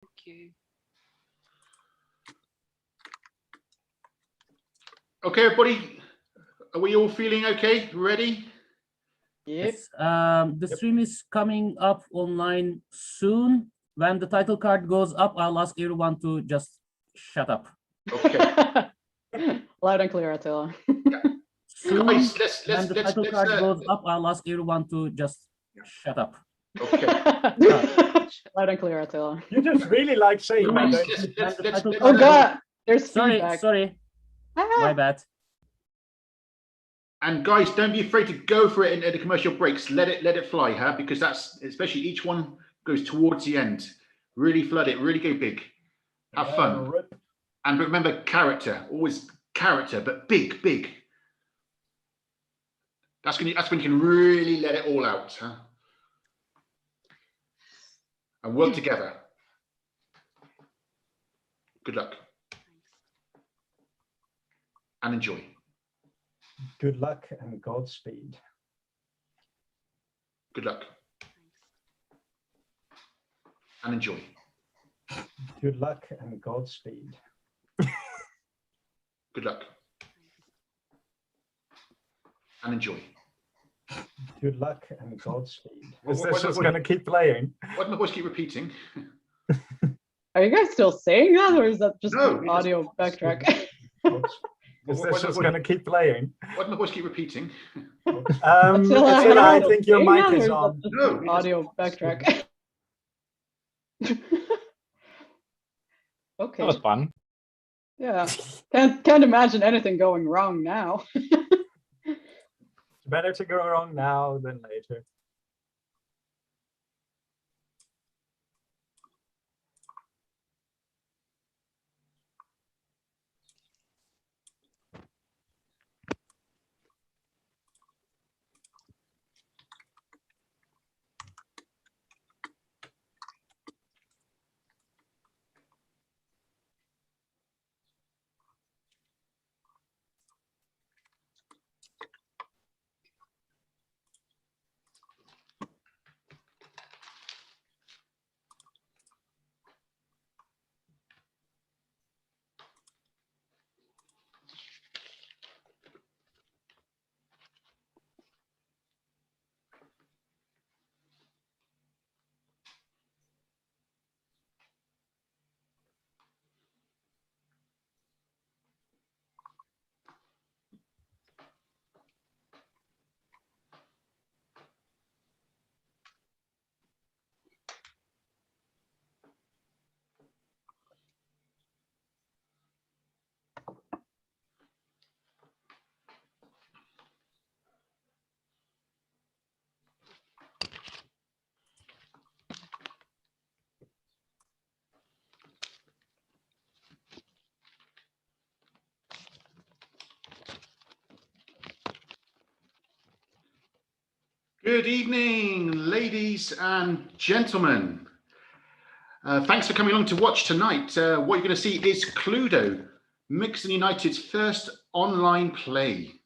Thank you. Okay, everybody, are we all feeling okay? Ready? Yes. The stream is coming up online soon. When the title card goes up, I'll ask everyone to just shut up. Okay. Loud and clear, Attila. Soon, Guys, when the title card goes up, I'll ask everyone to just shut up. Okay. Loud and clear, Attila. You just really like saying that, don't you? Oh god, there's feedback. Sorry, my bad. And guys, don't be afraid to go for it in the commercial breaks. Let it fly, huh? Because that's, especially each one goes towards the end. Really flood it, really go big. Have fun. And remember, character, always character, but big, big. That's when you can really let it all out, huh? And work together. Good luck. And enjoy. Good luck and Godspeed. Good luck. And enjoy. Good luck and Godspeed. Good luck. And enjoy. Good luck and Godspeed. Is this just going to keep playing? Why does my voice keep repeating? Are you guys still saying that, or is that just No, an audio backtrack? Is this just going to keep playing? Why does my voice keep repeating? Attila, I think your mic is on. No, audio backtrack. Okay. That was fun. Yeah, can't imagine anything going wrong now. It's better to go wrong now than later. Good evening, ladies and gentlemen. Thanks for coming along to watch tonight. What you're going to see is Cluedo, Mixon United's first online play.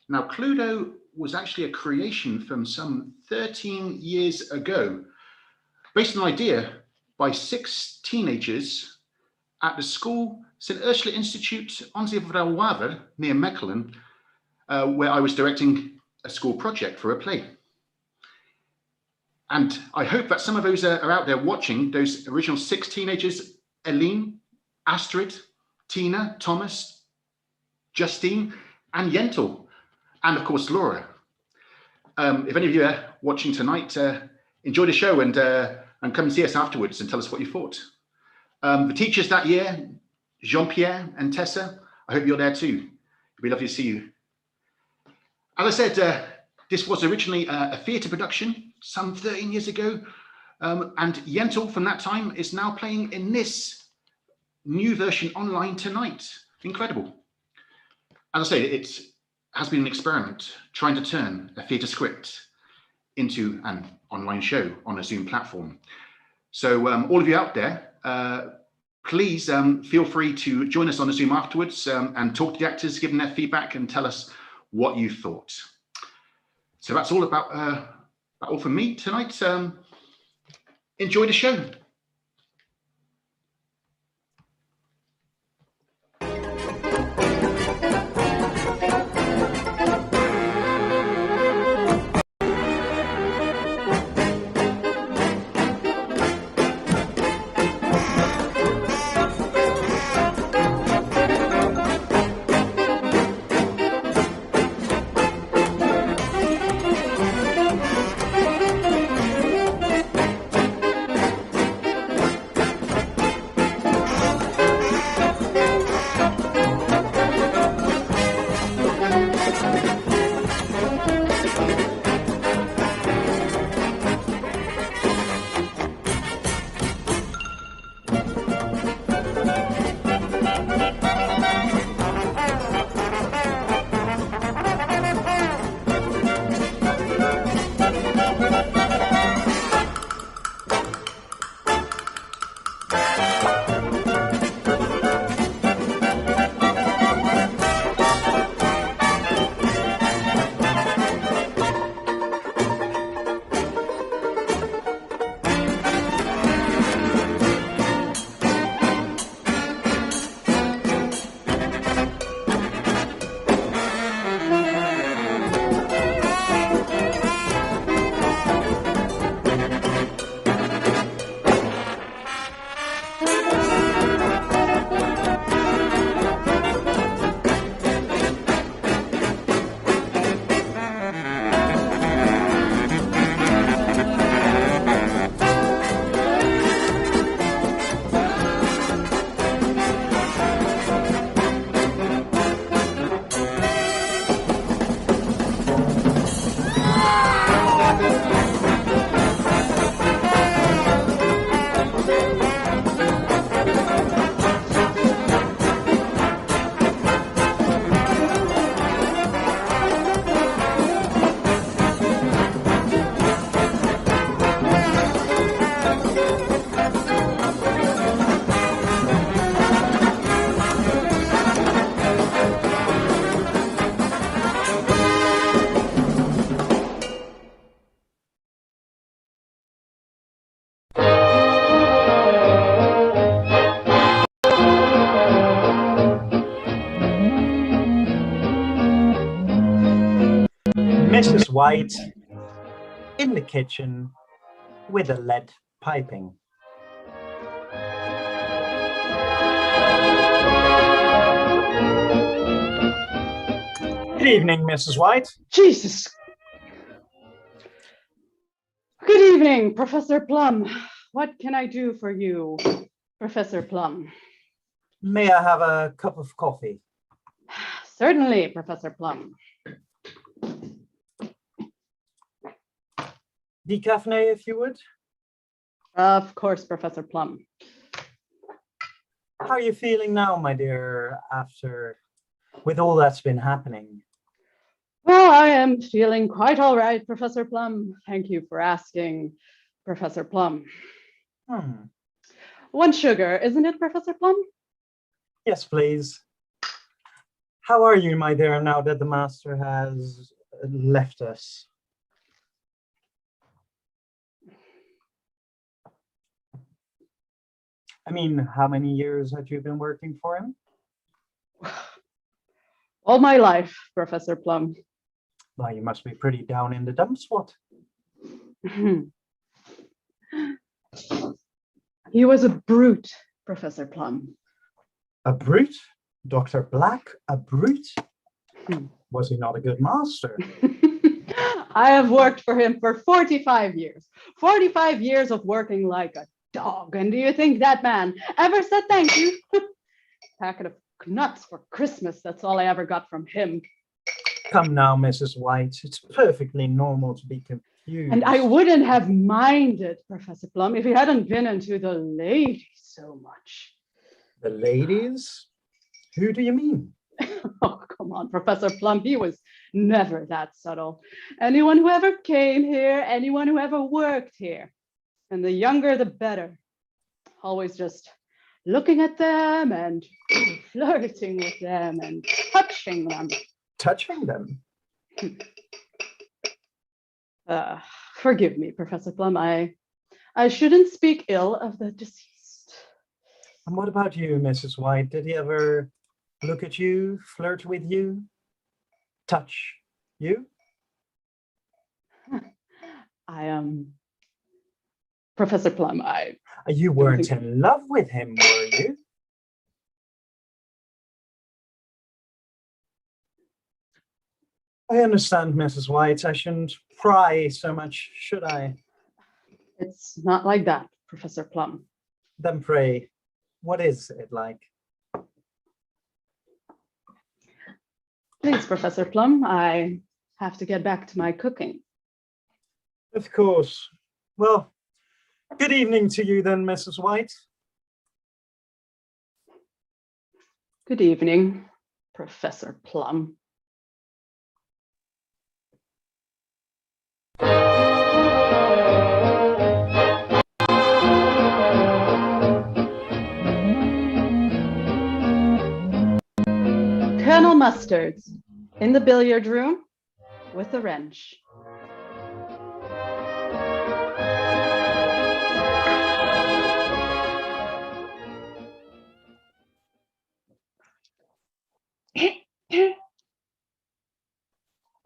Now, Cluedo was actually a creation from some 13 years ago, based on an idea by 6 teenagers at the school St. Ursula Institute on the Waver near Mechelen, where I was directing a school project for a play. And I hope that some of those are out there watching, those original 6 teenagers: Eileen, Astrid, Tina, Thomas, Justine, and Yentl, and of course Laura. If any of you are watching tonight, enjoy the show and come and see us afterwards and tell us what you thought. The teachers that year, Jean-Pierre and Tessa, I hope you're there too. It'd be lovely to see you. As I said, this was originally a theatre production some 13 years ago, and Yentl from that time is now playing in this new version online tonight. Incredible. As I say, it has been an experiment trying to turn a theatre script into an online show on a Zoom platform. So all of you out there, please feel free to join us on the Zoom afterwards and talk to the actors, give them their feedback and tell us what you thought. So that's all about all from me tonight. Enjoy the show. White in the kitchen with a lead piping. Good evening, Mrs. White. Jesus. Good evening, Professor Plum. What can I do for you, Professor Plum? May I have a cup of coffee? Certainly, Professor Plum. Decaffeinated, if you would. Of course, Professor Plum. How are you feeling now, my dear, with all that's been happening? Well, I am feeling quite all right, Professor Plum. Thank you for asking, Professor Plum. One sugar, isn't it, Professor Plum? Yes, please. How are you, my dear, now that the master has left us? I mean, how many years have you been working for him? All my life, Professor Plum. Well, you must be pretty down in the dumps, what? He was a brute, Professor Plum. A brute? Dr. Black, a brute? Was he not a good master? I have worked for him for 45 years. 45 years of working like a dog. And do you think that man ever said thank you? Packet of nuts for Christmas. That's all I ever got from him. Come now, Mrs. White. It's perfectly normal to be confused. And I wouldn't have minded, Professor Plum, if he hadn't been into the ladies so much. The ladies? Who do you mean? Oh, come on, Professor Plum. He was never that subtle. Anyone who ever came here, anyone who ever worked here, and the younger, the better. Always just looking at them and flirting with them and touching them. Touching them? Forgive me, Professor Plum. I shouldn't speak ill of the deceased. And what about you, Mrs. White? Did he ever look at you, flirt with you, touch you? I am Professor Plum. You weren't in love with him, were you? I understand, Mrs. White. I shouldn't pry so much, should I? It's not like that, Professor Plum. Then pray, what is it like? Please, Professor Plum, I have to get back to my cooking. Of course. Well, good evening to you then, Mrs. White. Good evening, Professor Plum. Colonel Mustard's in the billiard room with a wrench.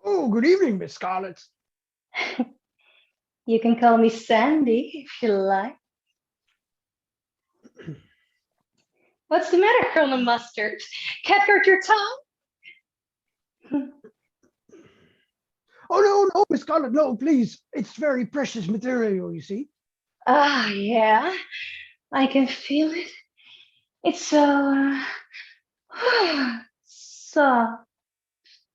Oh, good evening, Miss Scarlet. You can call me Sandy if you like. What's the matter, Colonel Mustard? Cat hurt your tongue? Oh, no, Miss Scarlet, no, please. It's very precious material, you see. Ah, yeah, I can feel it. It's so soft.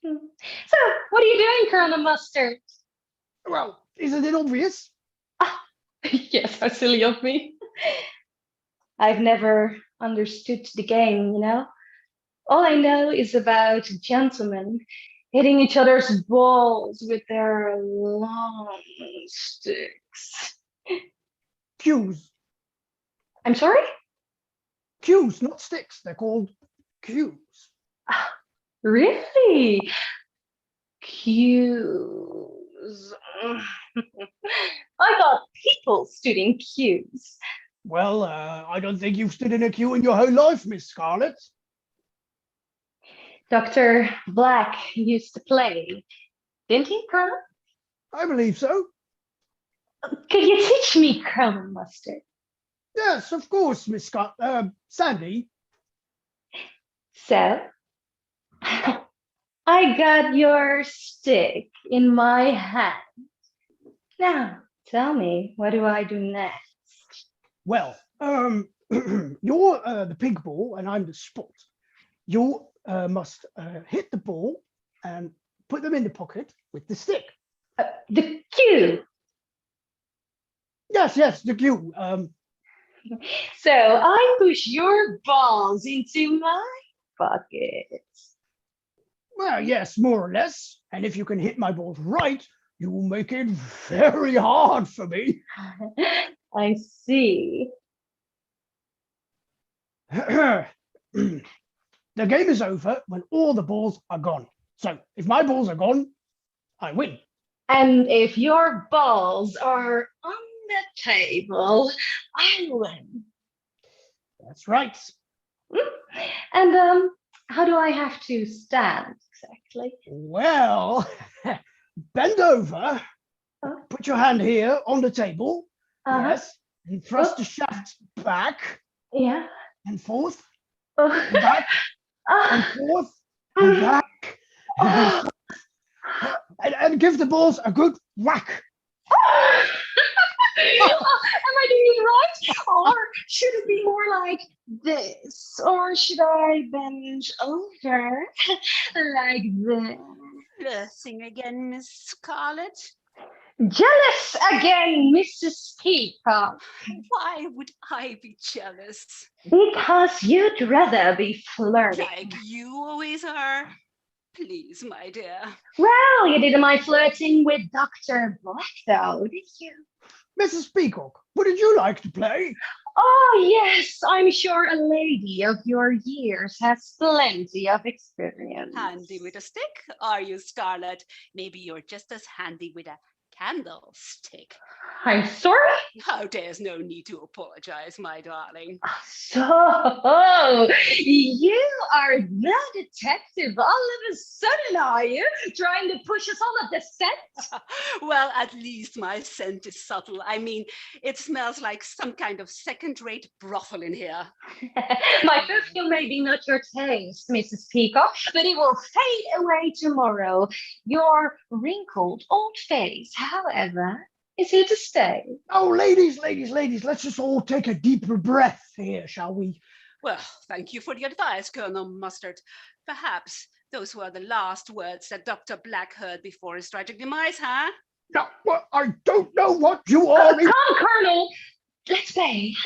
So, what are you doing, Colonel Mustard? Well, isn't it obvious? Yes, how silly of me. I've never understood the game, you know? All I know is about gentlemen hitting each other's balls with their long sticks. Cues. I'm sorry? Cues, not sticks. They're called cues. Really? Cues. I thought people stood in queues. Well, I don't think you've stood in a queue in your whole life, Miss Scarlet. Dr. Black used to play, didn't he, Colonel? I believe so. Could you teach me, Colonel Mustard? Yes, of course, Miss Scott. Sandy. So, I got your stick in my hand. Now, tell me, what do I do next? Well, you're the pig ball and I'm the spot. You must hit the ball and put them in the pocket with the stick. The cue. Yes, the cue. So I push your balls into my pockets. Well, yes, more or less. And if you can hit my balls right, you will make it very hard for me. I see. The game is over when all the balls are gone. So if my balls are gone, I win. And if your balls are on the table, I win. That's right. And how do I have to stand exactly? Well, bend over, put your hand here on the table. Yes, and thrust the shaft back Yeah. and forth, Oh. and back and forth, and back, and, and give the balls a good whack. Am I doing it right? Or should it be more like this? Or should I bend over like this? Flirting again, Miss Scarlet? Jealous again, Mrs. Peacock. Why would I be jealous? Because you'd rather be flirting. Like you always are. Please, my dear. Well, you did my flirting with Dr. Black, though, did you? Mrs. Peacock, wouldn't you like to play? Oh, yes, I'm sure a lady of your years has plenty of experience. Handy with a stick, are you, Scarlet? Maybe you're just as handy with a candlestick. I'm sorry? Oh, there's no need to apologize, my darling. So, you are the detective all of a sudden, are you? Trying to push us all up the scent? Well, at least my scent is subtle. I mean, it smells like some kind of second-rate brothel in here. My perfume may be not your taste, Mrs. Peacock, but it will fade away tomorrow. Your wrinkled old face, however, is here to stay. Oh, ladies, let's just all take a deeper breath here, shall we? Well, thank you for the advice, Colonel Mustard. Perhaps those were the last words that Dr. Black heard before his tragic demise, huh? No, well, I don't know what you are. Come, Colonel, let's play.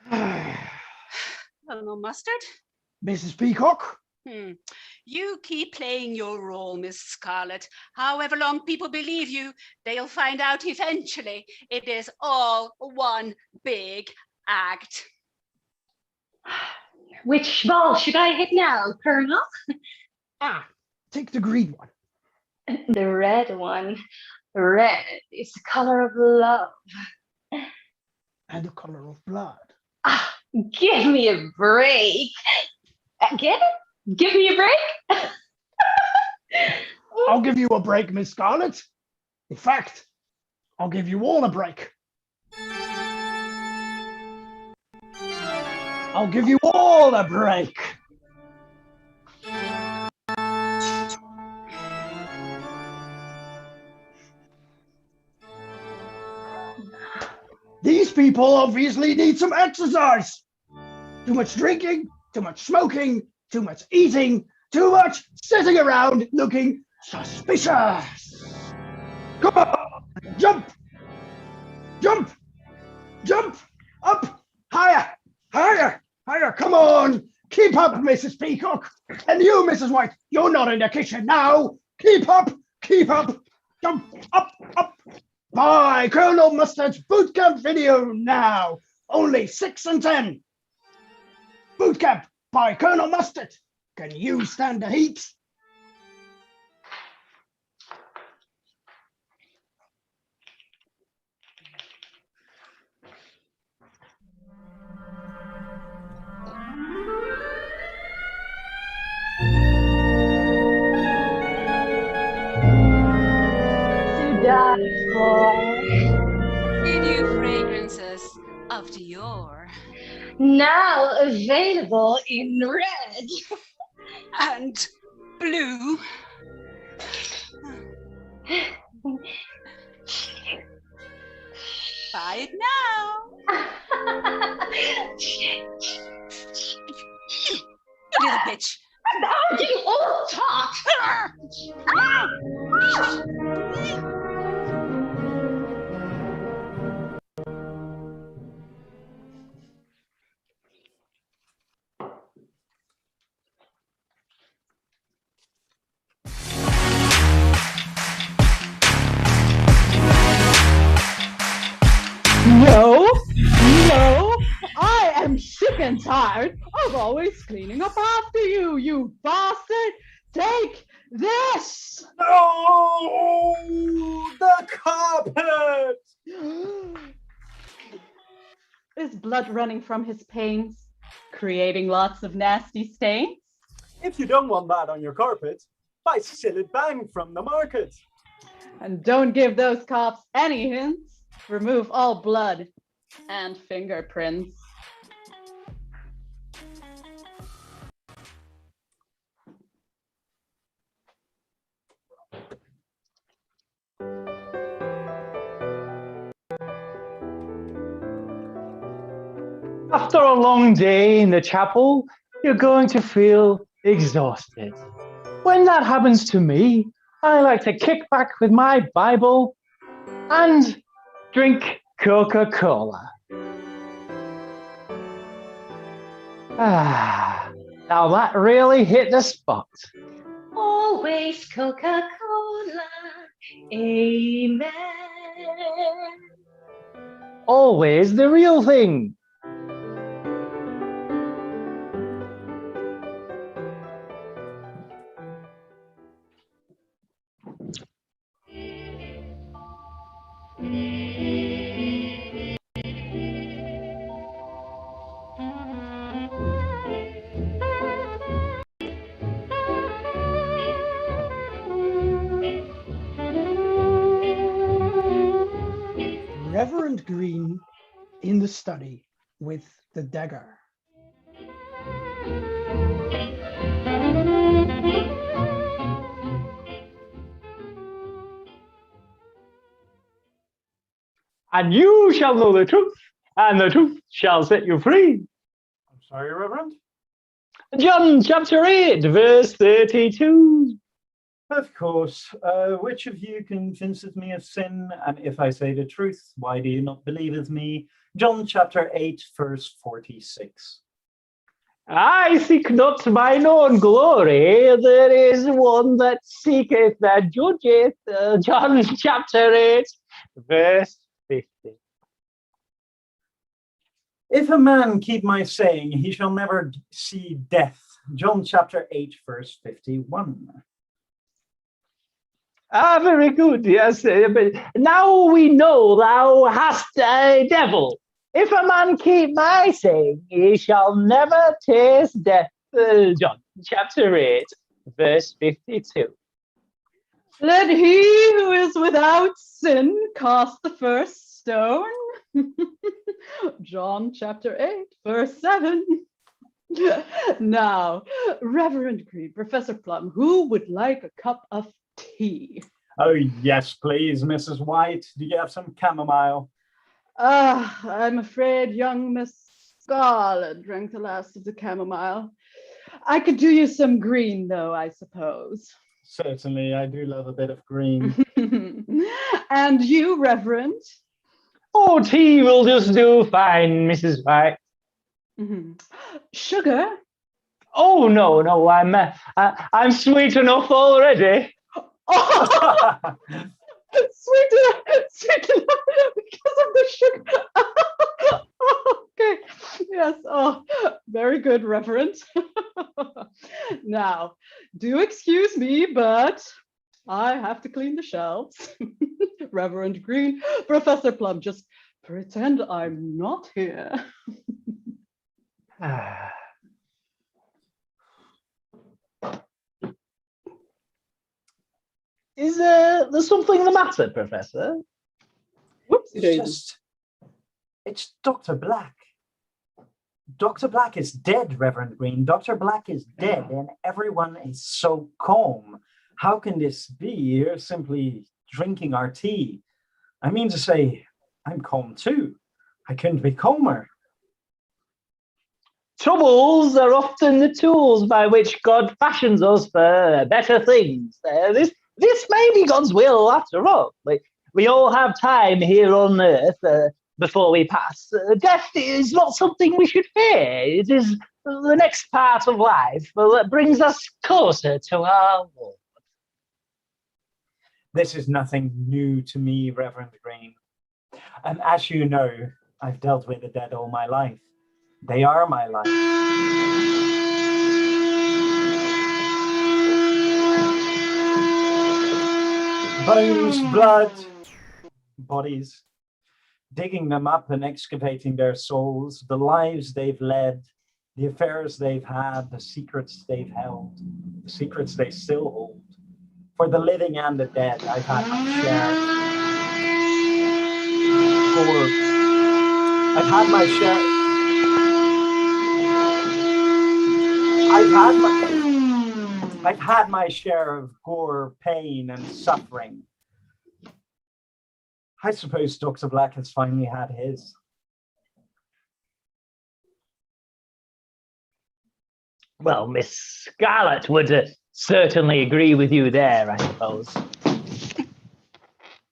Colonel Mustard? Mrs. Peacock? You keep playing your role, Miss Scarlet. However long people believe you, they'll find out eventually it is all one big act. Which ball should I hit now, Colonel? Take the green one. The red one. Red is the color of love. And the color of blood. Give me a break. Get it? Give me a break? I'll give you a break, Miss Scarlet. In fact, I'll give you all a break. I'll give you all a break. These people obviously need some exercise. Too much drinking, too much smoking, too much eating, too much sitting around looking suspicious. Come on, jump, jump, jump, up, higher, higher, higher. Come on, keep up, Mrs. Peacock. And you, Mrs. White, you're not in the kitchen now. Keep up, jump, up, up. Buy Colonel Mustard's boot camp video now. Only 6 and 10. Boot camp by Colonel Mustard. Can you stand the heat? of Dior. Now available in red. And blue. Buy it now. You little bitch. Oh, you all talk. No, no, I am sick and tired of always cleaning up after you, you bastard. Take this. No, the carpet. Is blood running from his pains, creating lots of nasty stains? If you don't want that on your carpet, buy Sillet Bang from the market. And don't give those cops any hints. Remove all blood and fingerprints. After a long day in the chapel, you're going to feel exhausted. When that happens to me, I like to kick back with my Bible and drink Coca-Cola. Now that really hit the spot. Always Coca-Cola. Amen. Always the real thing. Reverend Green in the study with the dagger. And you shall know the truth, and the truth shall set you free. I'm sorry, Reverend. John chapter 8, verse 32. Of course. Which of you convinces me of sin? And if I say the truth, why do you not believe with me? John chapter 8, verse 46. I seek not mine own glory, there is one that seeketh and judgeth. John chapter 8, verse 50. If a man keep my saying, he shall never see death. John chapter 8, verse 51. Very good, yes. But now we know thou hast a devil. If a man keep my saying, he shall never taste death. John chapter 8, verse 52. Let he who is without sin cast the first stone. John chapter 8, verse 7. Now, Reverend Green, Professor Plum, who would like a cup of tea? Oh, yes, please, Mrs. White. Do you have some chamomile? I'm afraid young Miss Scarlet drank the last of the chamomile. I could do you some green, though, I suppose. Certainly, I do love a bit of green. And you, Reverend? Oh, tea will just do fine, Mrs. White. Sugar? Oh, no, I'm sweet enough already. Oh, sweet enough because of the sugar. Okay, yes, oh, very good, Reverend. Now, do excuse me, but I have to clean the shelves. Reverend Green, Professor Plum, just pretend I'm not here. Is there something the matter, Professor? Whoops, It's just It's Dr. Black. Dr. Black is dead, Reverend Green. Dr. Black is dead, and everyone is so calm. How can this be? You're simply drinking our tea. I mean to say, I'm calm too. I couldn't be calmer. Troubles are often the tools by which God fashions us for better things. This may be God's will after all. We all have time here on earth before we pass. Death is not something we should fear. It is the next part of life that brings us closer to our Lord. This is nothing new to me, Reverend Green. And as you know, I've dealt with the dead all my life. They are my life. Bones, blood, bodies, digging them up and excavating their souls, the lives they've led, the affairs they've had, the secrets they've held, the secrets they still hold. For the living and the dead, I've had my share. I've had my share. I've had my share of gore, pain, and suffering. I suppose Dr. Black has finally had his. Well, Miss Scarlet would certainly agree with you there, I suppose.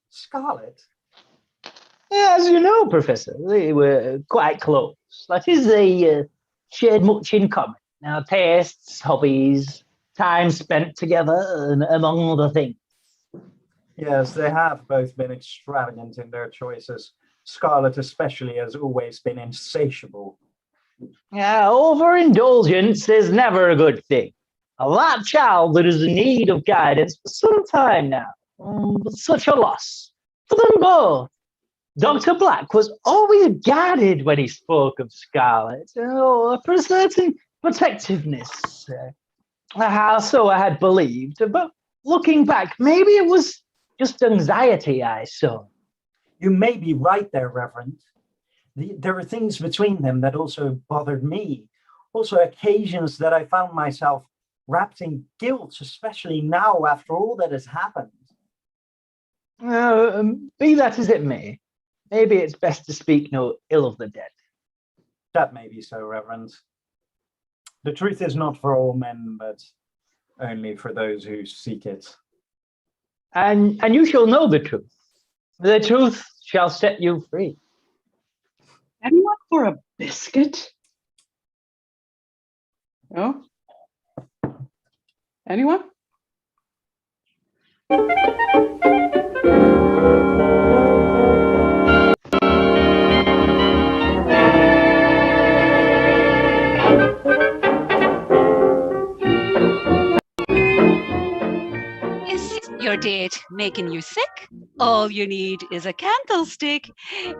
Scarlet? As you know, Professor, they were quite close. That is, they shared much in common. Our tastes, hobbies, time spent together, and among other things. Yes, they have both been extravagant in their choices. Scarlet especially has always been insatiable. Overindulgence is never a good thing. That child that is in need of guidance for some time now. Such a loss for them both. Dr. Black was always guarded when he spoke of Scarlet, for a certain protectiveness. So I had believed, but looking back, maybe it was just anxiety I saw. You may be right there, Reverend. There were things between them that also bothered me. Also occasions that I found myself wrapped in guilt, especially now after all that has happened. Be that as it may, maybe it's best to speak no ill of the dead. That may be so, Reverend. The truth is not for all men, but only for those who seek it. And you shall know the truth. The truth shall set you free. Anyone for a biscuit? No? Anyone? Is your date making you sick? All you need is a candlestick.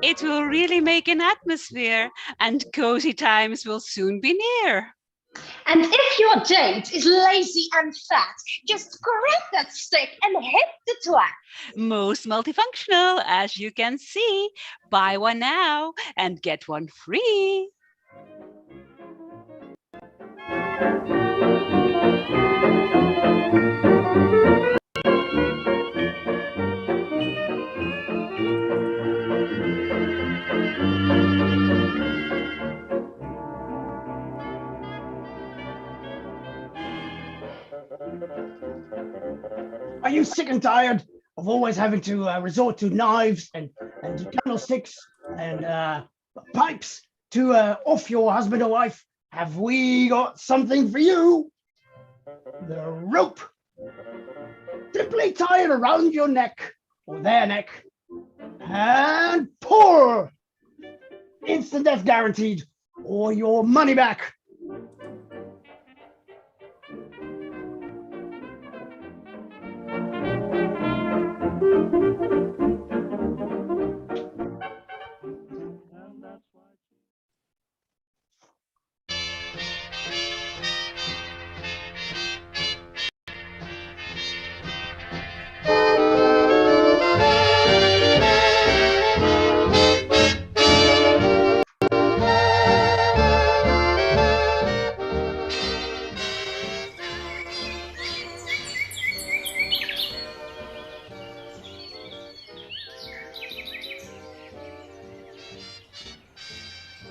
It will really make an atmosphere, and cozy times will soon be near. And if your date is lazy and fat, just grab that stick and hit the twat. Most multifunctional, as you can see. Buy one now and get one free. Are you sick and tired of always having to resort to knives and candlesticks and pipes to off your husband or wife? Have we got something for you? The rope. Simply tie it around your neck or their neck and pull. Instant death guaranteed or your money back.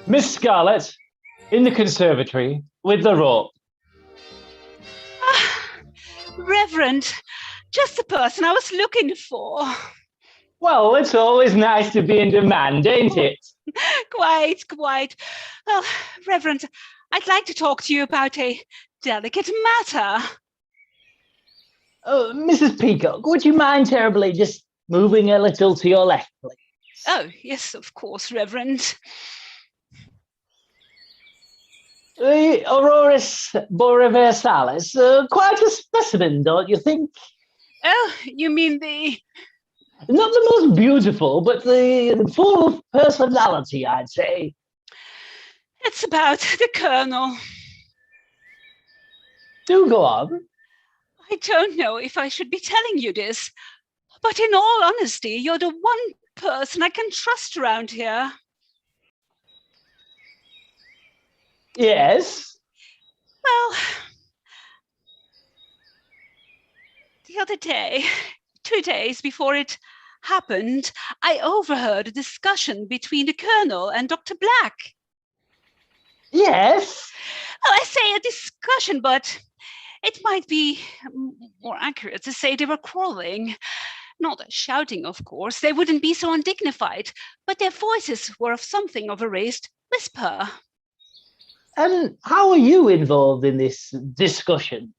Miss Scarlet, in the conservatory with the rope. Reverend, just the person I was looking for. Well, it's always nice to be in demand, ain't it? Quite. Well, Reverend, I'd like to talk to you about a delicate matter. Oh, Mrs. Peacock, would you mind terribly just moving a little to your left, please? Oh, yes, of course, Reverend. The Auroris boreversalis, quite a specimen, don't you think? Oh, you mean the... Not the most beautiful, but the full of personality, I'd say. It's about the Colonel. Do go on. I don't know if I should be telling you this, but in all honesty, you're the one person I can trust around here. Yes? Well, the other day, 2 days before it happened, I overheard a discussion between the Colonel and Dr. Black. Yes? Well, I say a discussion, but it might be more accurate to say they were quarreling. Not shouting, of course. They wouldn't be so undignified, but their voices were of something of a raised whisper. And how are you involved in this discussion?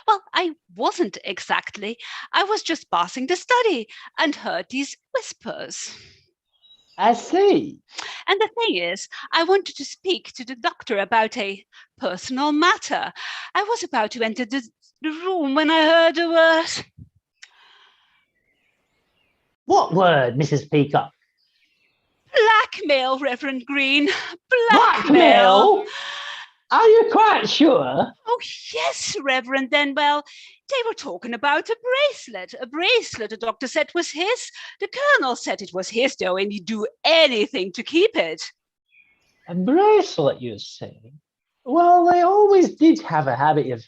Well, I wasn't exactly. I was just passing the study and heard these whispers. I see. And the thing is, I wanted to speak to the doctor about a personal matter. I was about to enter the room when I heard a word. What word, Mrs. Peacock? Blackmail, Reverend Green. Blackmail? Are you quite sure? Oh, yes, Reverend. Then, well, they were talking about a bracelet. A bracelet the doctor said was his. The Colonel said it was his, though, and he'd do anything to keep it. A bracelet, you say? Well, they always did have a habit of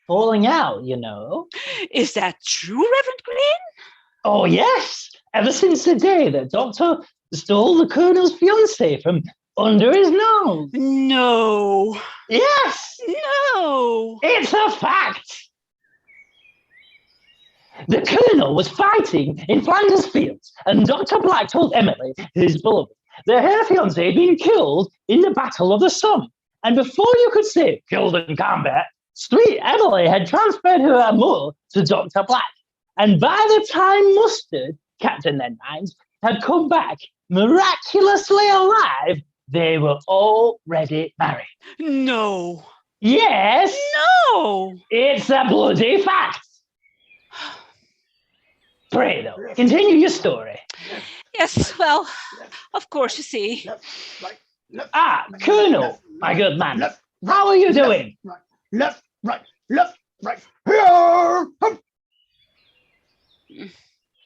falling out, you know. Is that true, Reverend Green? Oh, yes. Ever since the day the doctor stole the Colonel's fiancée from under his nose. No. Yes. No. It's a fact. The Colonel was fighting in Flanders Fields, and Dr. Black told Emily, his beloved, that her fiancé had been killed in the Battle of the Somme. And before you could say killed in combat, sweet Emily had transferred her amour to Dr. Black. And by the time Mustard, Captain then minds, had come back miraculously alive, they were already married. No. Yes. No. It's a bloody fact. Pray, though, continue your story. Yes, well, of course, you see. Colonel, my good man, how are you doing? Left, right. Here!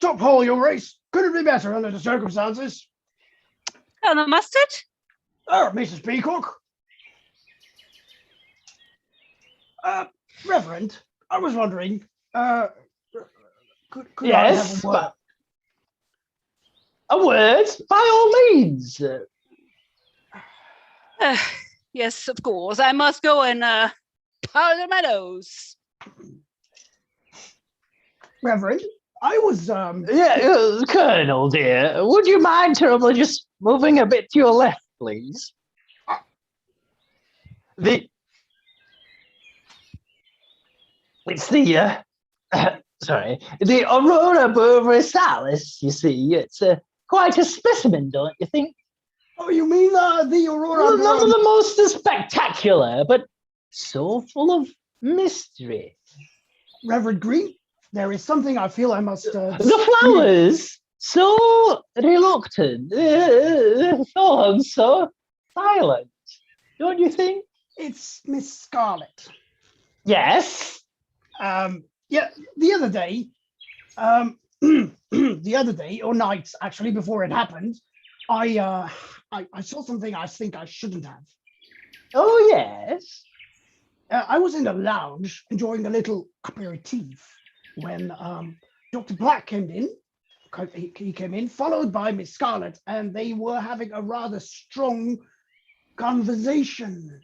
Top hole, your race. Couldn't be better under the circumstances. Colonel Mustard? Mrs. Peacock. Reverend, I was wondering, could Yes, I have a word? A word? By all means. Yes, of course. I must go and powder my nose. Reverend, I was Colonel, dear, would you mind terribly just moving a bit to your left, please? It's the the Aurora borealis, you see. It's quite a specimen, don't you think? Oh, you mean the Aurora? Well, none of the most spectacular, but so full of mystery. Reverend Green, there is something I feel I must... the flowers, so reluctant, thorns so silent, don't you think? It's Miss Scarlet. Yes. Yeah, the other day, the other day, or night, actually, before it happened, I saw something I think I shouldn't have. Oh, yes. I was in the lounge enjoying a little aperitif when Dr. Black came in. He came in, followed by Miss Scarlet, and they were having a rather strong conversation.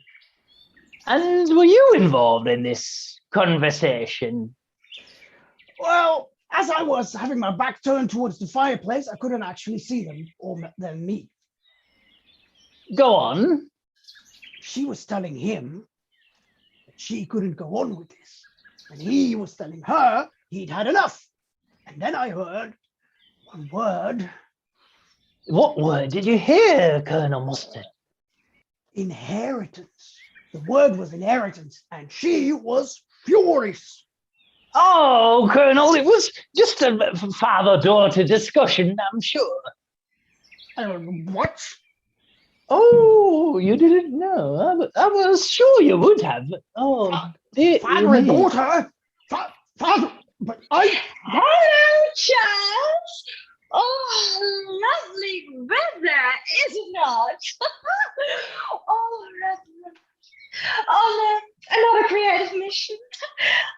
And were you involved in this conversation? Well, as I was having my back turned towards the fireplace, I couldn't actually see them or them me. Go on. She was telling him that she couldn't go on with this. And he was telling her he'd had enough. And then I heard one word. What word did you hear, Colonel Mustard? Inheritance. The word was inheritance, and she was furious. Oh, Colonel, it was just a father-daughter discussion, I'm sure. What? Oh, you didn't know? I was sure you would have. Oh, dear Father and me. daughter? Father, but I... Hello, Charles. Oh, lovely weather, is it not? Oh, Reverend. Oh, no, another creative mission.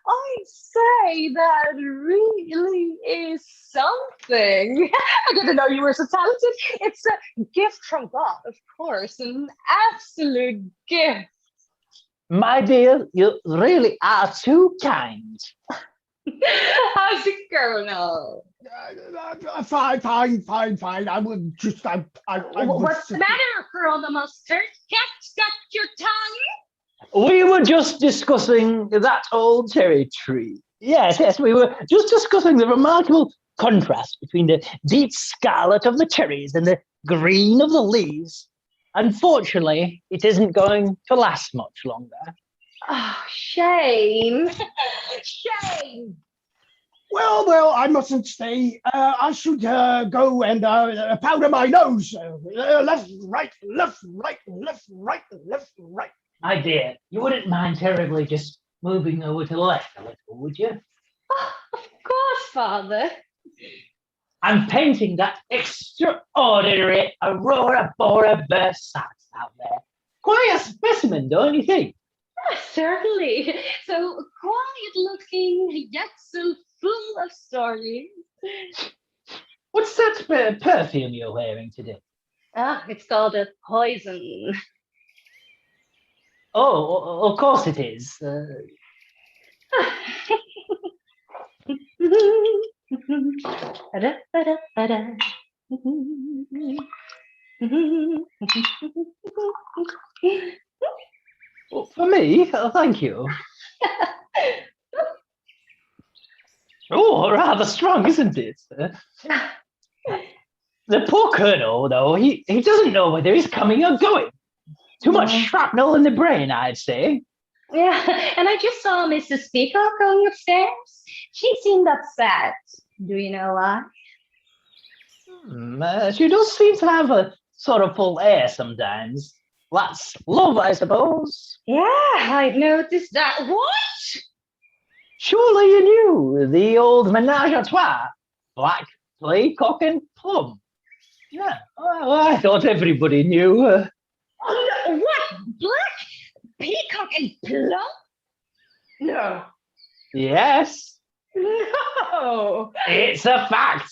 I say that really is something. I didn't know you were so talented. It's a gift from God, of course, an absolute gift. My dear, you really are too kind. How's it going now? Fine. I would just... What's the matter, Colonel Mustard? Got your tongue? We were just discussing that old cherry tree. Yes, we were just discussing the remarkable contrast between the deep scarlet of the cherries and the green of the leaves. Unfortunately, it isn't going to last much longer. Oh, shame. Shame. Well, I mustn't stay. I should go and powder my nose. Left, right. My dear, you wouldn't mind terribly just moving over to the left a little, would you? Oh, of course, Father. I'm painting that extraordinary Aurora Bora Versace out there. Quite a specimen, don't you think? Certainly. So quiet looking, yet so full of stories. What's that perfume you're wearing today? Ah, it's called a poison. Oh, of course it is. For me? Oh, thank you. Oh, rather strong, isn't it? The poor colonel, though, he doesn't know whether he's coming or going. Too much shrapnel in the brain, I'd say. Yeah, and I just saw Mrs. Peacock going upstairs. She seemed upset. Do you know why? She does seem to have a sort of full air sometimes. That's love, I suppose. Yeah, I noticed that. What? Surely you knew the old menage a trois. Black, play, cock, and plum. Yeah, well, I thought everybody knew. Oh, no, what? Black, peacock, and plum? No. Yes, No. it's a fact.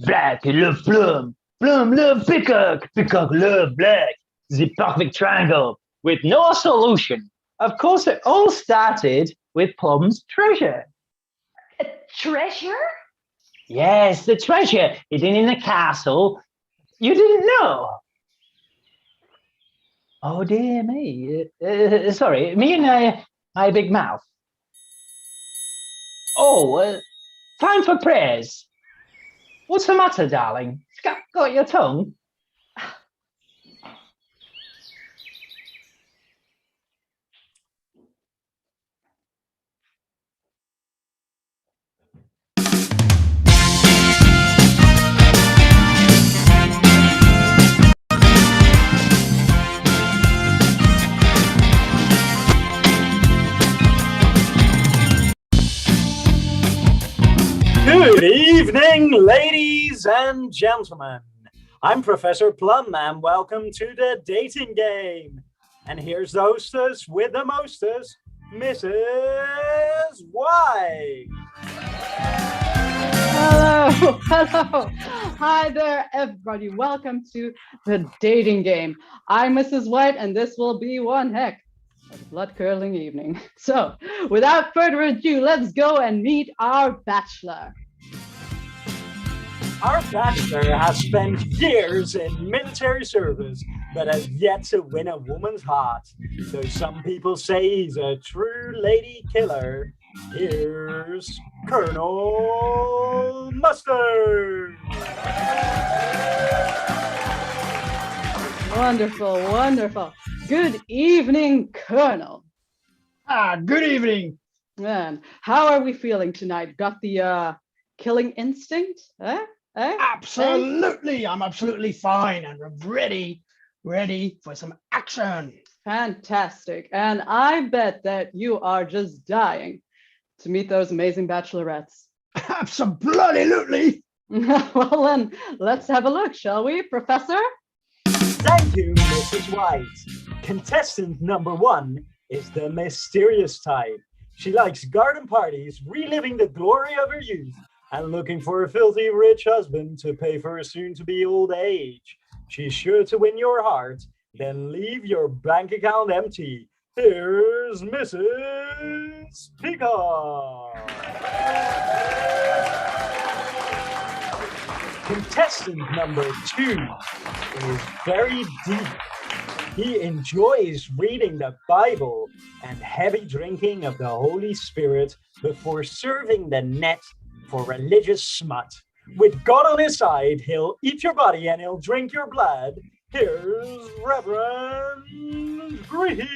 Black love plum, plum love peacock, peacock love black. The perfect triangle with no solution. Of course, it all started with Plum's treasure. A treasure? Yes, the treasure hidden in the castle. You didn't know? Oh, dear me. Sorry, me and my big mouth. Oh, time for prayers. What's the matter, darling? Got your tongue? Good evening, ladies and gentlemen. I'm Professor Plum, and welcome to the dating game. And here's the hostess with the mostest, Mrs. White. Hello. Oh, hello. Hi there, everybody. Welcome to the dating game. I'm Mrs. White, and this will be one heck of a blood-curdling evening. So, without further ado, let's go and meet our bachelor. Our bachelor has spent years in military service, but has yet to win a woman's heart. Though some people say he's a true lady killer, here's Colonel Mustard. Wonderful, wonderful. Good evening, Colonel. Good evening. Man, how are we feeling tonight? Got the killing instinct? Absolutely. I'm absolutely fine and ready for some action. Fantastic. And I bet that you are just dying to meet those amazing bachelorettes. Absolutely. Well, then, let's have a look, shall we, Professor? Thank you, Mrs. White. Contestant number 1 is the mysterious type. She likes garden parties, reliving the glory of her youth, and looking for a filthy rich husband to pay for her soon-to-be old age. She's sure to win your heart, then leave your bank account empty. Here's Mrs. Peacock. Contestant number 2 is very deep. He enjoys reading the Bible and heavy drinking of the Holy Spirit before serving the net for religious smut. With God on his side, he'll eat your body and he'll drink your blood. Here's Reverend Green.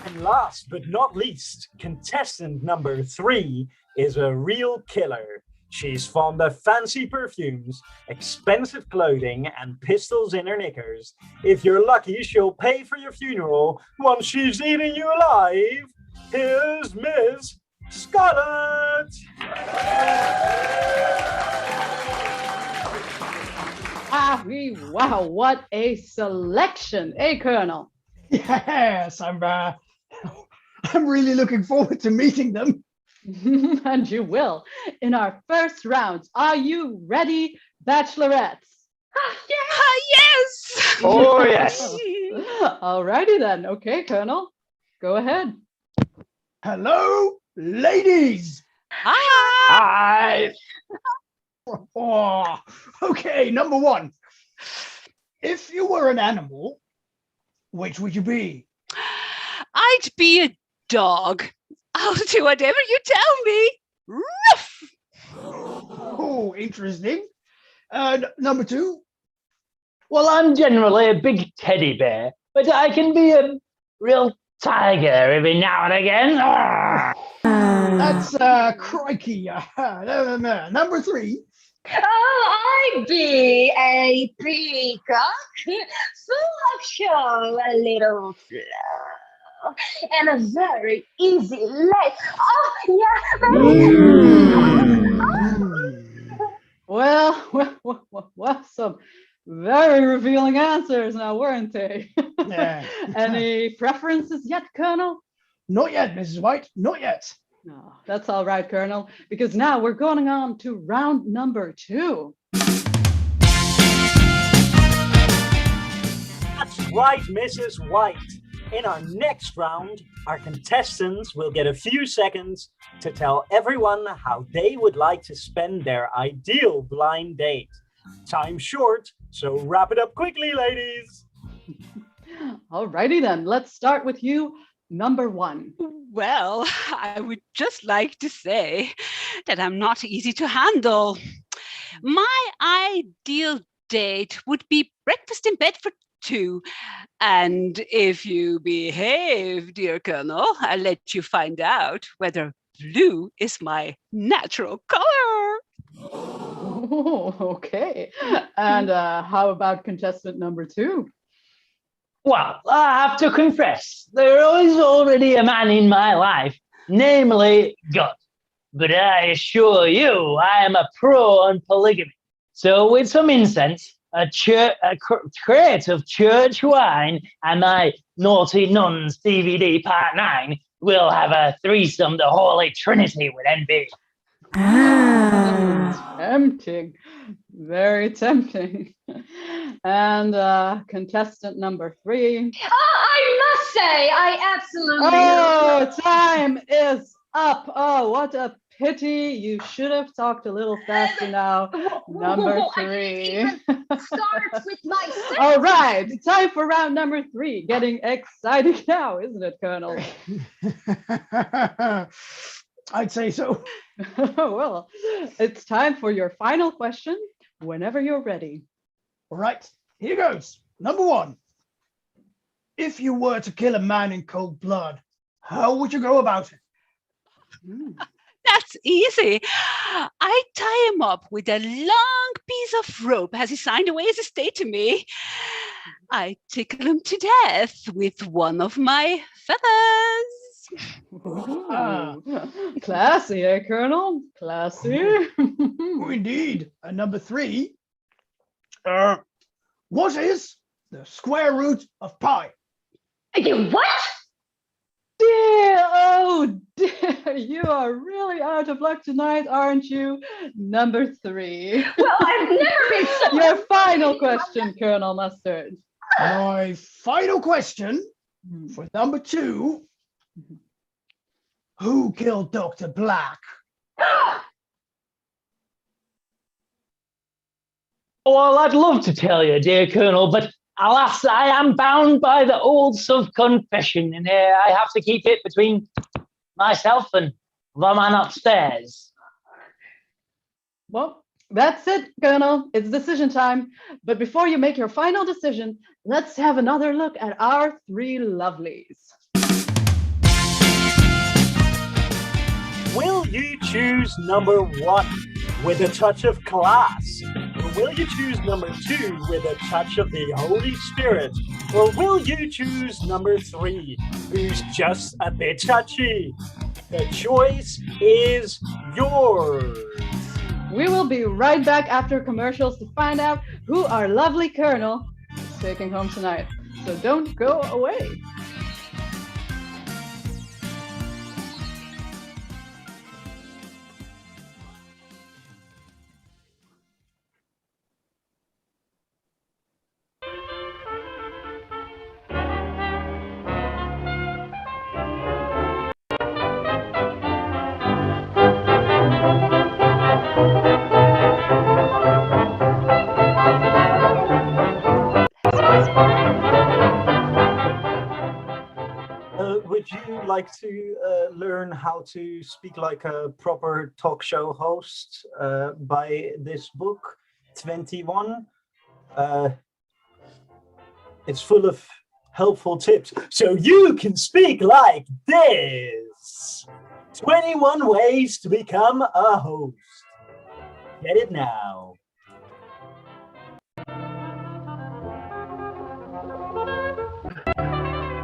And last but not least, contestant number 3 is a real killer. She's fond of fancy perfumes, expensive clothing, and pistols in her knickers. If you're lucky, she'll pay for your funeral once she's eating you alive. Here's Miss Scarlet. Wow, what a selection, eh, Colonel? Yes, I'm really looking forward to meeting them. And you will in our first round. Are you ready, bachelorettes? Yes! Oh, yes. Alrighty then. Okay, Colonel, go ahead. Hello, ladies. Hi! Hi. Oh, okay, number 1. If you were an animal, which would you be? I'd be a dog. I'll do whatever you tell me. Ruff! Oh, interesting. And number 2? Well, I'm generally a big teddy bear, but I can be a real tiger every now and again. That's crikey. Number 3. Oh, I'd be a peacock, full of show, a little flow, and a very easy life. Oh, yeah. Well, some very revealing answers now, weren't they? Yeah. Any preferences yet, Colonel? Not yet, Mrs. White. Not yet. No, that's all right, Colonel, because now we're going on to round number 2. That's right, Mrs. White. In our next round, our contestants will get a few seconds to tell everyone how they would like to spend their ideal blind date. Time's short, so wrap it up quickly, ladies. Alrighty then, let's start with you, number 1. Well, I would just like to say that I'm not easy to handle. My ideal date would be breakfast in bed for 2. And if you behave, dear Colonel, I'll let you find out whether blue is my natural color. Oh, okay. And how about contestant number 2? Well, I have to confess, there is already a man in my life, namely God. But I assure you, I am a pro on polygamy. So with some incense, a crate of church wine, and my Naughty Nuns DVD Part 9, we'll have a threesome, the Holy Trinity with NB. Tempting, very tempting. And contestant number 3. I must say, I absolutely. Oh, time is up. Oh, what a pity. You should have talked a little faster now. Number 3. Starts with my. All right, time for round number 3. Getting exciting now, isn't it, Colonel? I'd say so. Well, it's time for your final question whenever you're ready. All right, here goes. Number 1. If you were to kill a man in cold blood, how would you go about it? That's easy. I tie him up with a long piece of rope as he signed away his estate to me. I tickle him to death with one of my feathers. Classy, eh, Colonel? Classy. Oh, indeed. And number 3, what is the square root of pi? What? Dear, oh dear, you are really out of luck tonight, aren't you? Number 3. Well, I've never been so. Your final question, Colonel Mustard. My final question for number 2. Who killed Dr. Black? Well, I'd love to tell you, dear Colonel, but alas, I am bound by the oaths of confession, and I have to keep it between myself and the man upstairs. Well, that's it, Colonel. It's decision time. But before you make your final decision, let's have another look at our 3 lovelies. Will you choose number 1 with a touch of class? Or will you choose number 2 with a touch of the Holy Spirit? Or will you choose number 3, who's just a bit touchy? The choice is yours. We will be right back after commercials to find out who our lovely Colonel is taking home tonight. So don't go away. Would you like to learn how to speak like a proper talk show host by this book, 21? It's full of helpful tips so you can speak like this. 21 ways to become a host. Get it now.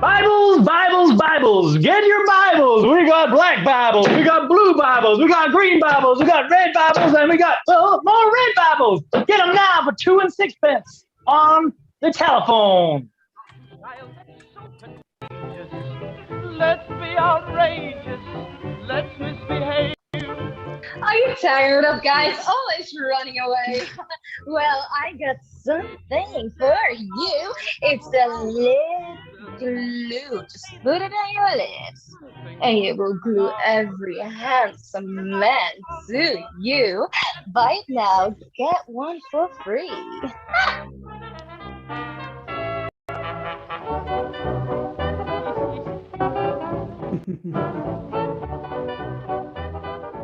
Bibles, Bibles, Bibles. Get your Bibles. We got black Bibles. We got blue Bibles. We got green Bibles. We got red Bibles. And we got more red Bibles. Get them now for 2 and 6 pence on the telephone. Let's be outrageous. Let's misbehave. Are you tired of guys always running away? Well, I got something for you. It's a lip glue. Just put it on your lips, and it will glue every handsome man to you. Buy it now, get one for free.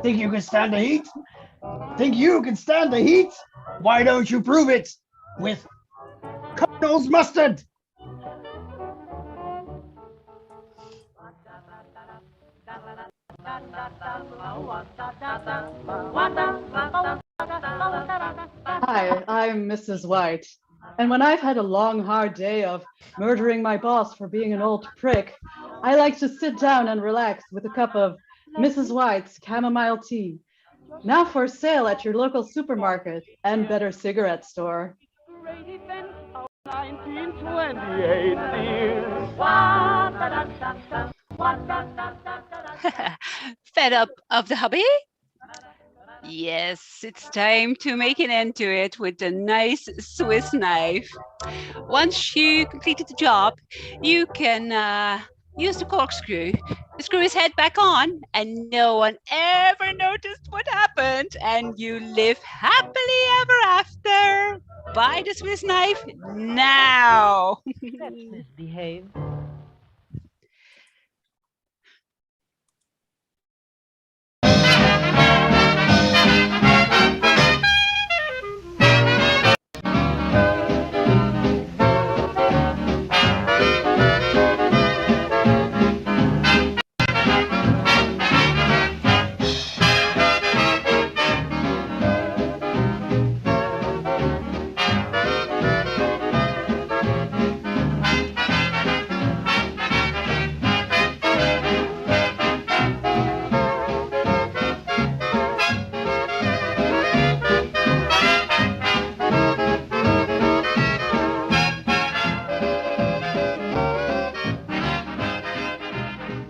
Think you can stand the heat? Think you can stand the heat? Why don't you prove it with Colonel's mustard? Hi, I'm Mrs. White. And when I've had a long, hard day of murdering my boss for being an old prick, I like to sit down and relax with a cup of Mrs. White's chamomile tea. Now for sale at your local supermarket and better cigarette store. 1928, dear. Fed up of the hobby? Yes, it's time to make an end to it with a nice Swiss knife. Once you completed the job, you can use the corkscrew, screw his head back on, and no one ever noticed what happened, and you live happily ever after. Buy the Swiss knife now. Let's misbehave.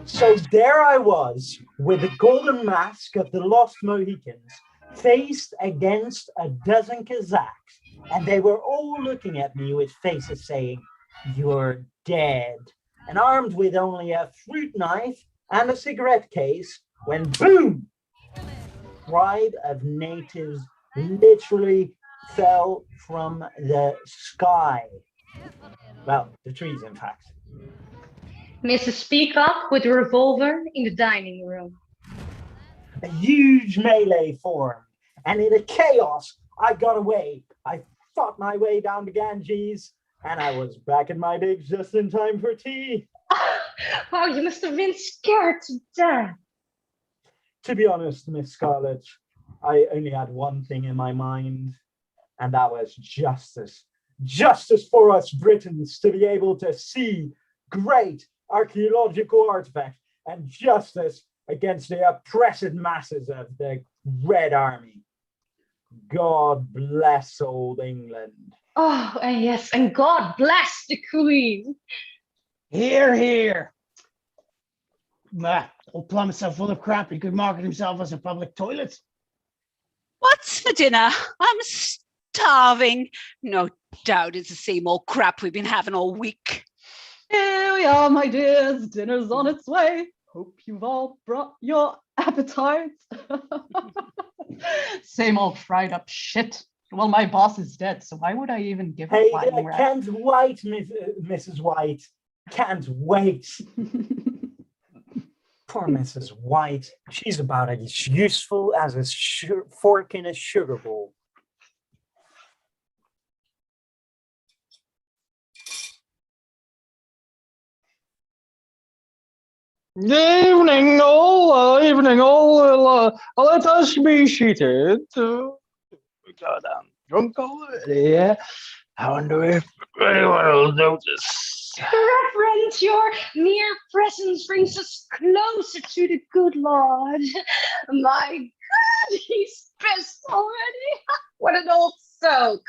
So there I was, with the golden mask of the Lost Mohicans, faced against a dozen Kazakhs, and they were all looking at me with faces saying, "You're dead," and armed with only a fruit knife and a cigarette case, when boom! Tribe of natives literally fell from the sky. Well, the trees, in fact. Mrs. Peacock with a revolver in the dining room. A huge melee formed, and in a chaos, I got away. I fought my way down the Ganges, and I was back in my digs just in time for tea. Wow, you must have been scared to death. To be honest, Miss Scarlett, I only had one thing in my mind, and that was justice. Justice for us Britons to be able to see great archaeological artifacts, and justice against the oppressed masses of the Red Army. God bless old England. Oh, and yes, and God bless the Queen. Hear, hear. Old Plum is so full of crap, he could market himself as a public toilet. What's for dinner? I'm starving. No doubt it's the same old crap we've been having all week. Here we are, my dears. Dinner's on its way. Hope you've all brought your appetites. Same old fried up shit. Well, my boss is dead, so why would I even give a Hey, flying rat? can't wait, Mrs. White. Can't wait. Poor Mrs. White. She's about as useful as a fork in a sugar bowl. Evening all, evening all. Let us be seated. I'm drunk already. I wonder if anyone will notice. Reverend, your mere presence brings us closer to the good Lord. My God, he's pissed already. What an old soak.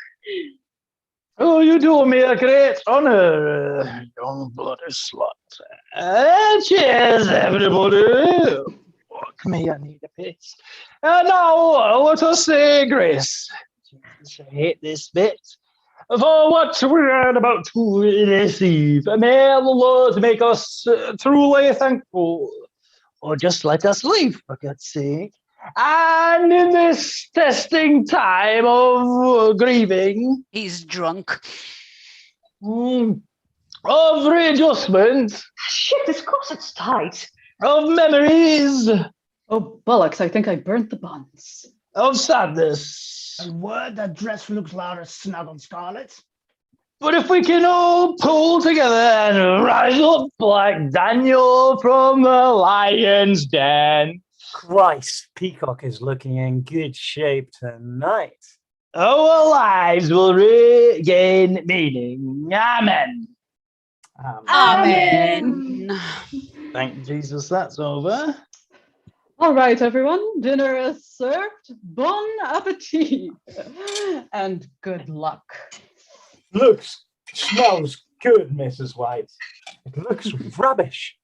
Oh, you do me a great honor, young bloody slut. Cheers, everybody. Fuck me, I need a piss. And now, let us say grace. Jesus, I hate this bit. For what we're about to receive, may the Lord make us truly thankful. Or just let us leave, for God's sake. And in this testing time of grieving, He's drunk. of readjustment, Shit, this corset's tight. of memories, Oh, bollocks, I think I burnt the buns. of sadness. A word that dress looks louder snug on Scarlet. But if we can all pull together and rise up like Daniel from the lion's den, Christ, Peacock is looking in good shape tonight. our lives will regain meaning. Amen. Amen. Thank Jesus that's over. All right, everyone, dinner is served. Bon appetit. And good luck. Looks, smells good, Mrs. White. It looks rubbish.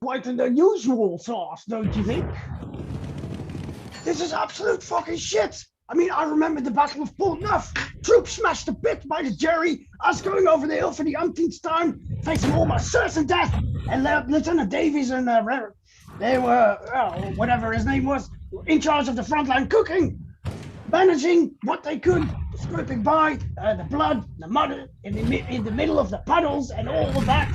quite an unusual sauce, don't you think? This is absolute fucking shit. I mean, I remember the Battle of Port Neuf. Troops smashed to bits by the Jerry. Us going over the hill for the umpteenth time, facing almost certain death. And Lieutenant Davies and they were, whatever his name was, in charge of the frontline cooking, managing what they could, scraping by the blood, the mud in the middle of the puddles and all of that.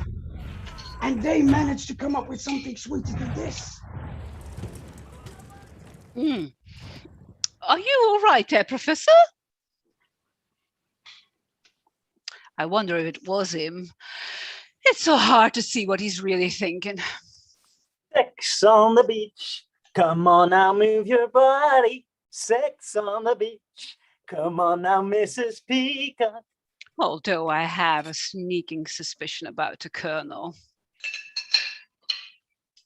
And they managed to come up with something sweeter than this. Are you all right there, Professor? I wonder if it was him. It's so hard to see what he's really thinking. Sex on the beach. Come on now, move your body. Sex on the beach. Come on now, Mrs. Peacock. Although I have a sneaking suspicion about the Colonel.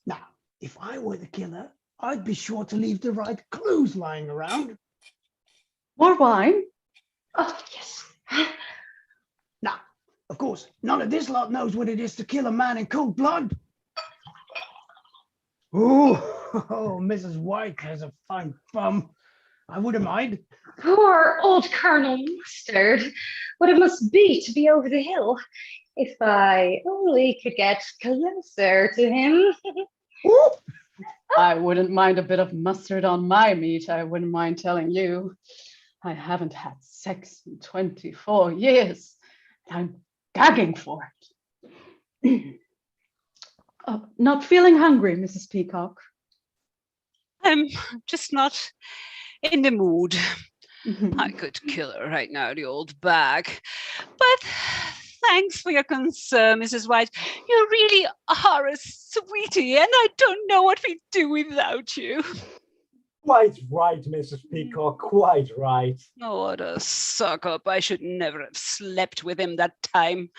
Now, if I were the killer, I'd be sure to leave the right clues lying around. More wine? Oh, yes. Now, of course, none of this lot knows what it is to kill a man in cold blood. Ooh, Mrs. White has a fine bum. I wouldn't mind. Poor old Colonel Mustard. What it must be to be over the hill. If I only could get closer to him. Ooh. I wouldn't mind a bit of mustard on my meat, I wouldn't mind telling you. I haven't had sex in 24 years. I'm gagging for it. Not feeling hungry, Mrs. Peacock? I'm just not in the mood. I could kill her right now, the old bag. But thanks for your concern, Mrs. White. You really are a sweetie, and I don't know what we'd do without you. Quite right, Mrs. Peacock, quite right. Oh, what a suck-up. I should never have slept with him that time.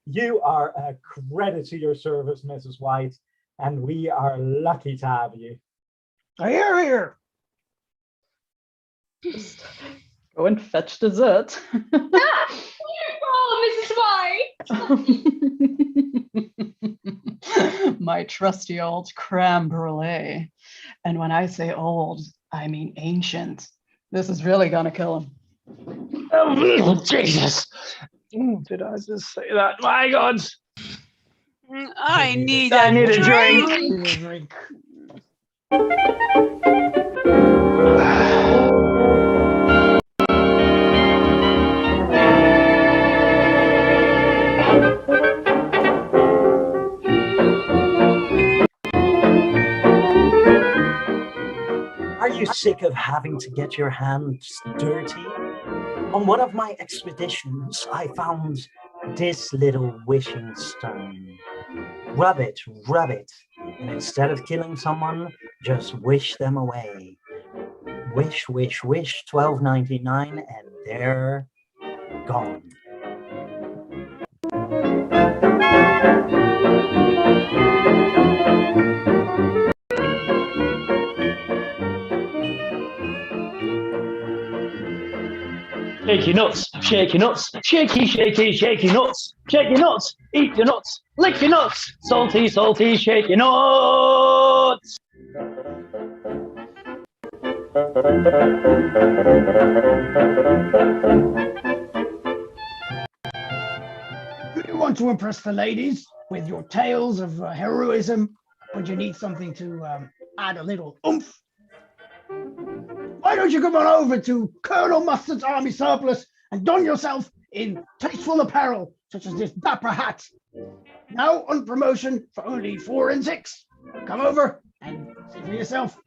You are a credit to your service, Mrs. White, and we are lucky to have you. Here. Go and fetch dessert. Oh, Mrs. White! My trusty old creme brulee. And when I say old, I mean ancient. This is really gonna kill him. Oh, Jesus. Did I just say that? My God. I need I need a drink. drink. Are you sick of having to get your hands dirty? On one of my expeditions, I found this little wishing stone. Rub it, and instead of killing someone, just wish them away. Wish, wish, wish, $12.99, and they're gone. Shake your nuts, shake your nuts, shaky, shaky, shake your nuts, shake your nuts, eat your nuts, lick your nuts, salty, salty, shake your nuts. Do you want to impress the ladies with your tales of heroism, but you need something to add a little oomph? Why don't you come on over to Colonel Mustard's Army Surplus and don yourself in tasteful apparel, such as this dapper hat. Now on promotion for only 4 and 6. Come over and see for yourself.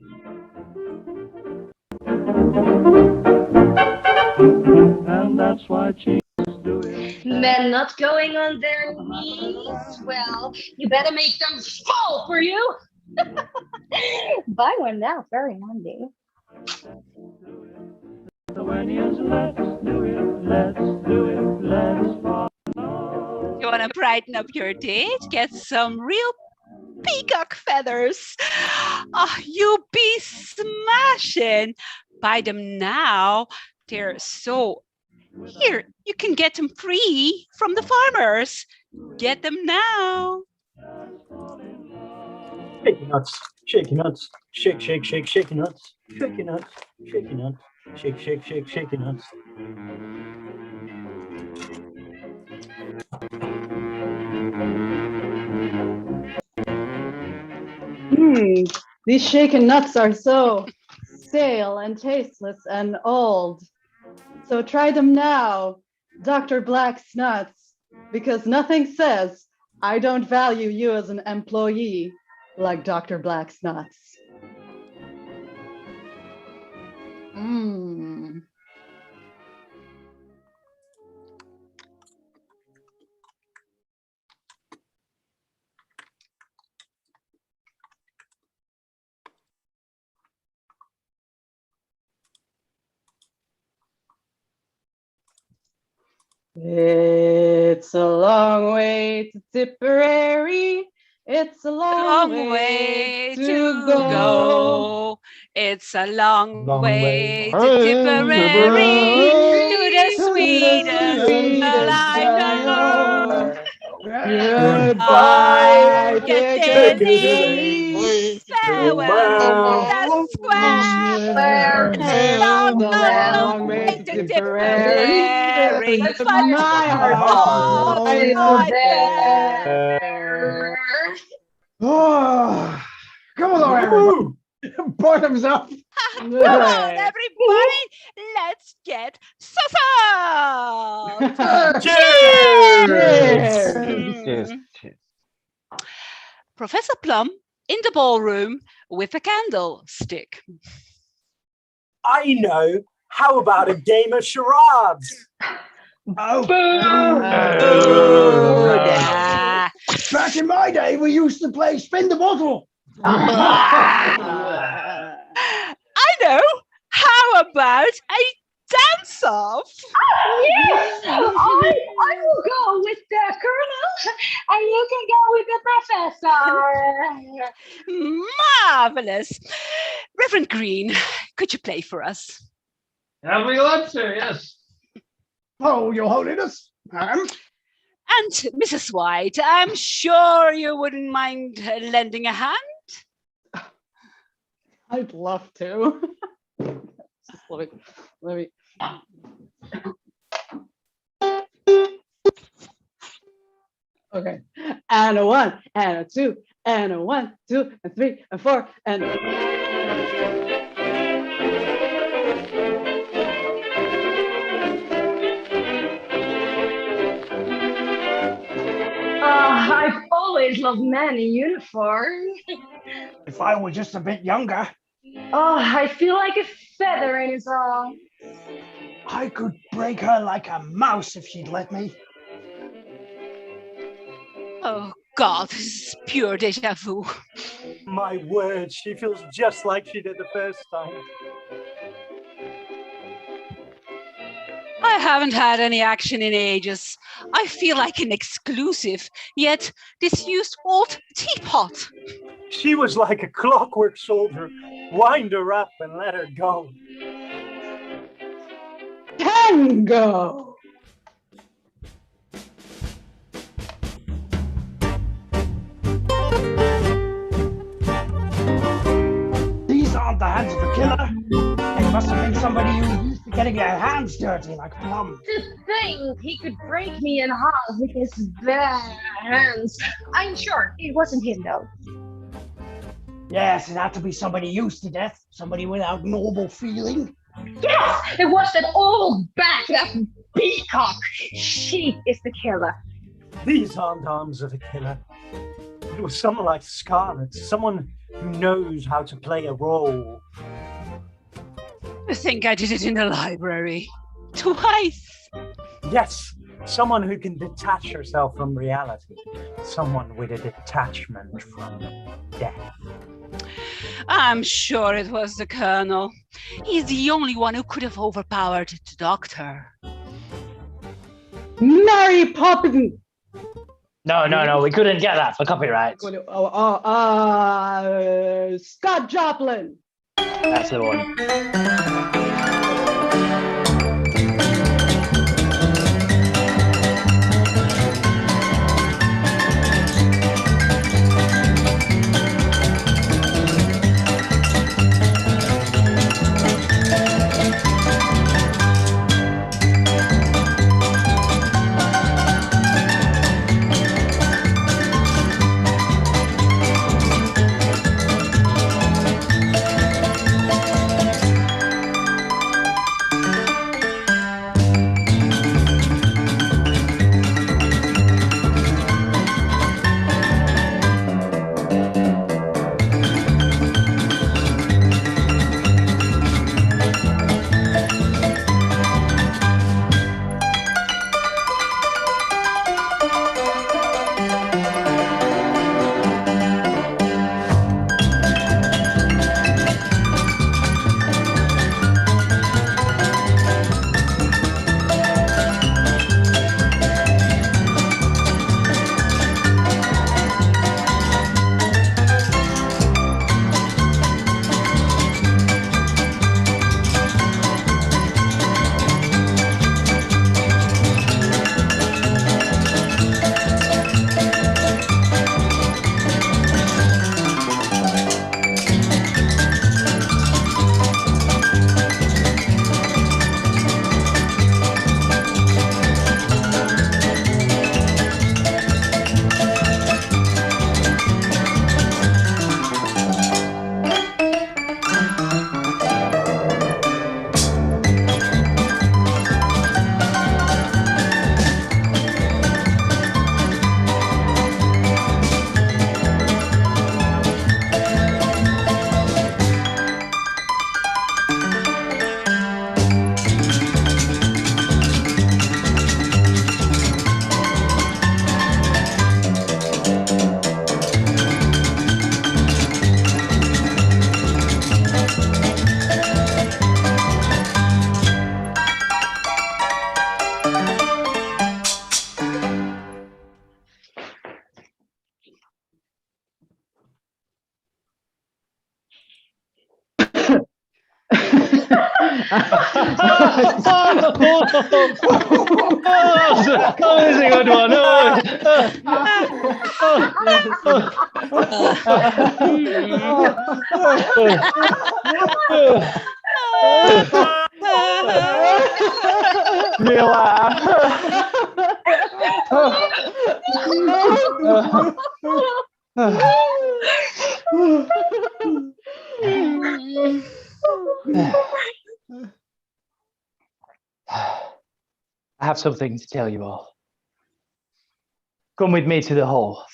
And that's why she's doing. Men not going on their knees? Well, you better make them fall for you. Buy one now, very handy. When is let's do it, let's do it, let's follow. You want to brighten up your date? Get some real peacock feathers. Oh, you'll be smashing. Buy them now. They're so... Here, you can get them free from the farmers. Get them now. Shake your nuts, shake your nuts, shake, shake, shake, shake your nuts, shake your nuts, shake your nuts, shake, shake, shake, shake your nuts. These shaken nuts are so stale and tasteless and old. So try them now, Dr. Black's nuts, because nothing says I don't value you as an employee like Dr. Black's nuts. Mmm. It's a long way to Tipperary. It's a long way to go. It's a long way to Hey, Tipperary, to the sweetest girl I know. Goodbye, Piccadilly. Farewell, the square. Long, long way to Tipperary, but my heart is right there. there. Oh, come along, everybody. Bottoms up. Come on, everybody, let's get sauce. Cheers! Professor Plum in the ballroom with a candlestick. I know. How about a game of charades? Oh, Yeah. back in my day, we used to play spin the bottle. I know. How about a dance-off? Yes, I will go with the colonel, and you can go with the professor. Marvelous. Reverend Green, could you play for us? Have we got to? Yes. Oh, Your Holiness. And Mrs. White, I'm sure you wouldn't mind lending a hand. I'd love to. Let me. Okay. And a 1, and a 2, and a 1, 2, and 3, and 4, and I've always loved men in uniform. If I were just a bit younger, I feel like a feather in his arm. I could break her like a mouse if she'd let me. Oh, God, this is pure déjà vu. My word, she feels just like she did the first time. I haven't had any action in ages. I feel like an exclusive, yet disused old teapot. She was like a clockwork soldier. Wind her up and let her go. tango. These aren't the hands of a killer. They must have been somebody who used to getting their hands dirty like Plum. To think he could break me in half with his bare hands. I'm sure it wasn't him though. Yes, it had to be somebody used to death, somebody without normal feeling. Yes, it was that old bat, that peacock. She is the killer. These aren't arms of a killer. It was someone like Scarlet, someone who knows how to play a role. I think I did it in the library. Twice. Yes, someone who can detach herself from reality. Someone with a detachment from death. I'm sure it was the Colonel. He's the only one who could have overpowered the Doctor. Mary Poppins. No, we couldn't get that for copyright. Scott Joplin. That's the one. Oh, this is a good one. Real I have something to tell you all. Come with me to the hall.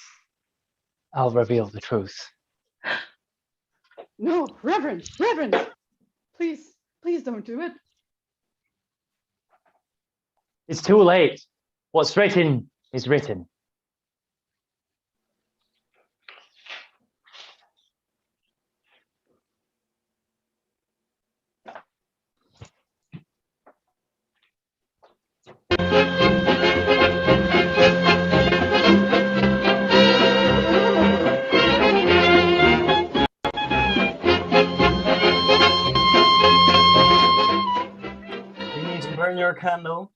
I'll reveal the truth. No, Reverend, please don't do it. It's too late. What's written is written. You need to burn your candle.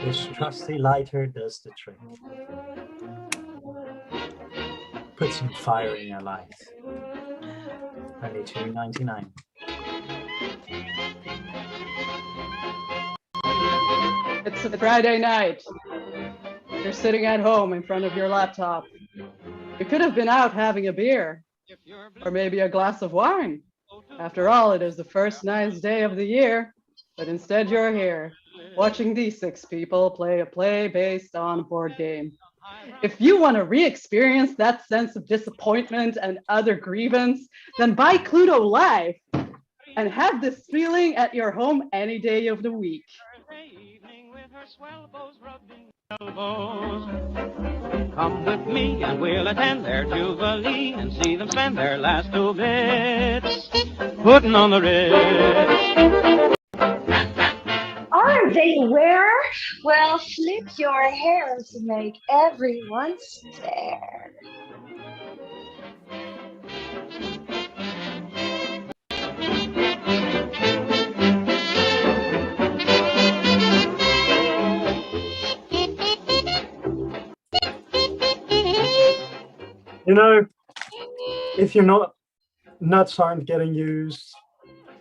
This trusty lighter does the trick. Put some fire in your light. Only $2.99. It's a Friday night. You're sitting at home in front of your laptop. You could have been out having a beer, or maybe a glass of wine. After all, it is the first nice day of the year, but instead you're here, watching these 6 people play a play based on a board game. If you want to re-experience that sense of disappointment and other grievance, then buy Cluedo Live and have this feeling at your home any day of the week. Come with me and we'll attend their jubilee and see them spend their last 2 bits putting on the Ritz. Are they rare? Well, flip your hair to make everyone stare. You know, if your nuts aren't getting used,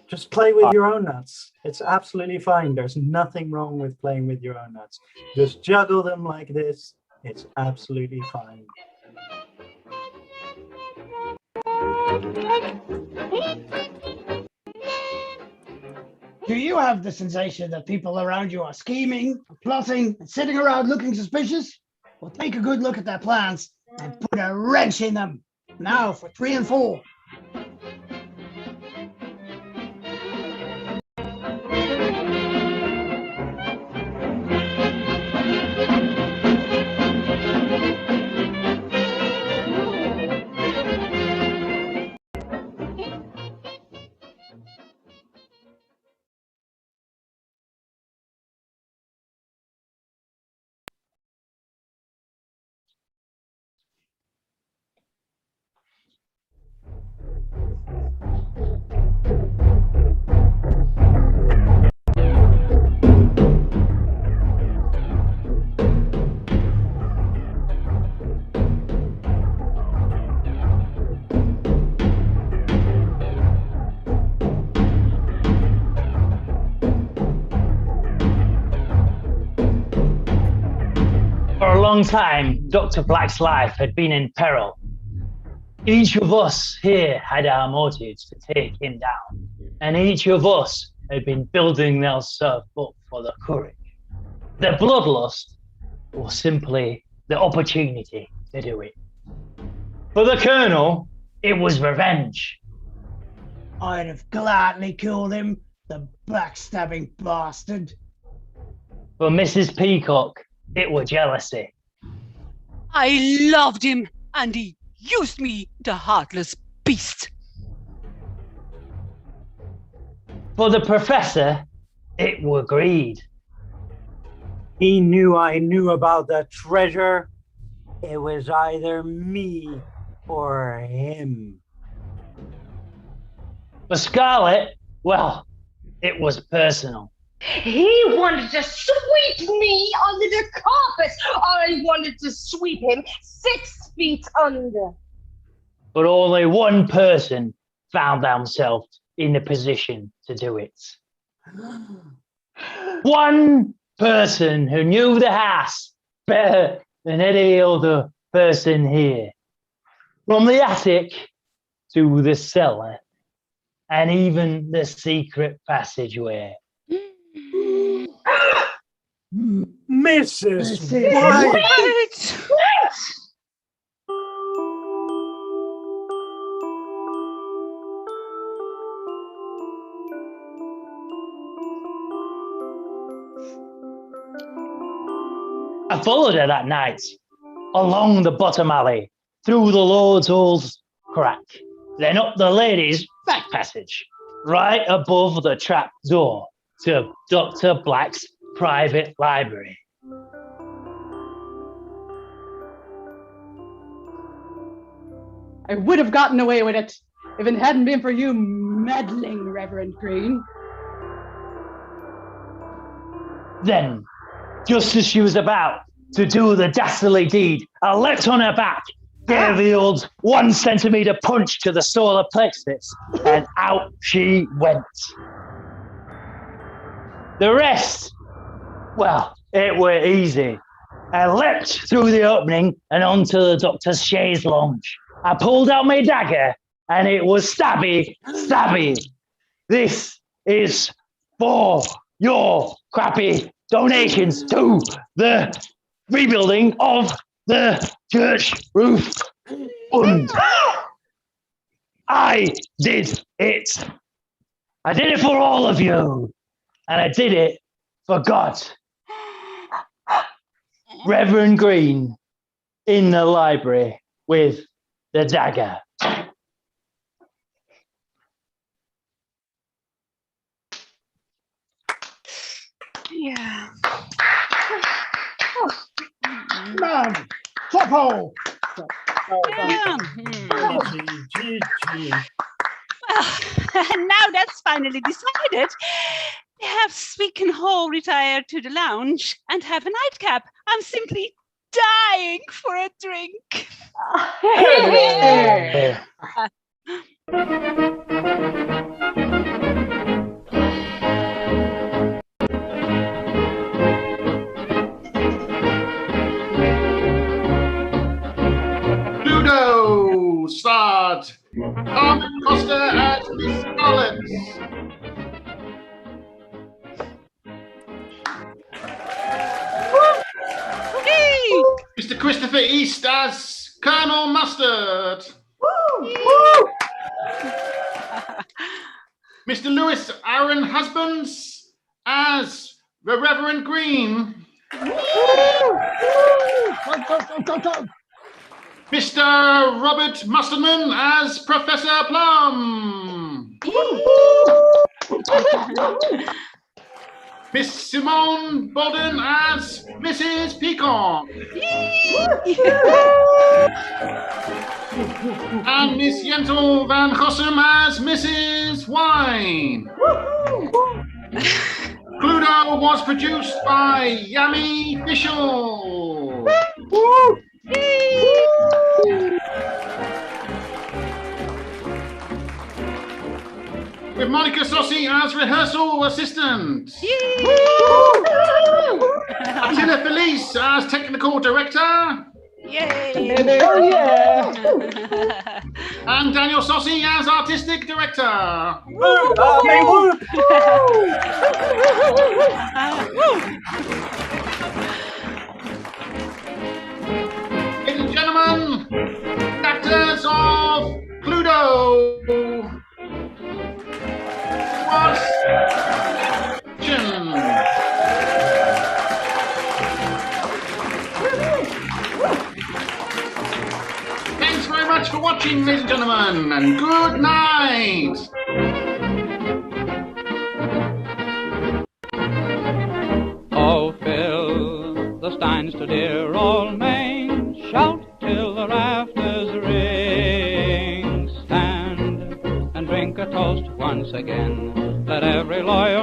just play with your own nuts. It's absolutely fine. There's nothing wrong with playing with your own nuts. Just juggle them like this. It's absolutely fine. Do you have the sensation that people around you are scheming, plotting, and sitting around looking suspicious? Well, take a good look at their plans and put a wrench in them. Now for 3 and 4. For a long time, Dr. Black's life had been in peril. Each of us here had our motives to take him down, and each of us had been building themselves up for the courage. The bloodlust was simply the opportunity to do it. For the Colonel, it was revenge. I'd have gladly killed him, the backstabbing bastard. For Mrs. Peacock, it was jealousy. I loved him, and he used me, the heartless beast. For the Professor, it was greed. He knew I knew about the treasure. It was either me or him. For Scarlet, well, It was personal. He wanted to sweep me under the carpet. I wanted to sweep him 6 feet under. But only one person found themselves in the position to do it. One person who knew the house better than any other person here. From the attic to the cellar, and even the secret passageway. Mrs. Right. I followed her that night, along the bottom alley, through the Lord's old crack, then up the ladies' back passage, right above the trap door to Dr. Black's private library. I would have gotten away with it if it hadn't been for you meddling, Reverend Green. Then, just as she was about to do the dastardly deed, I leapt on her back, gave the old 1 centimeter punch to the solar plexus, and out she went. The rest, well, it were easy. I leapt through the opening and onto the doctor's chaise lounge. I pulled out my dagger, and it was stabby, stabby. This is for your crappy donations to the rebuilding of the church roof fund. I did it. I did it for all of you, and I did it for God. Reverend Green in the library with the dagger. Yeah. Man, top hole. Yeah. And now that's finally decided. Perhaps we can all retire to the lounge and have a nightcap. I'm simply dying for a drink. Cluedo starred Carmen Costa as Miss Scarlet. Hey! Mr. Christopher East as Colonel Mustard. Mr. Lewis Aaron Husbands as the Reverend Green. Mr. Robert Musterman as Professor Plum. Miss Simone Bolden as Mrs. Peacock. And Miss Jentel van Gossem as Mrs. Wine. Cluedo was produced by Yami Fishel. With Monica Sossi as rehearsal assistant. Attila Felice as technical director. Yay! Oh, yeah. And Daniel Sossi as artistic director. Ladies and gentlemen, actors of Cluedo. Was Thanks very much for watching, ladies and gentlemen, and good night. Oh, fill the steins to dear old Maine, shout till the rafters ring, stand and drink a toast once again. Let every lawyer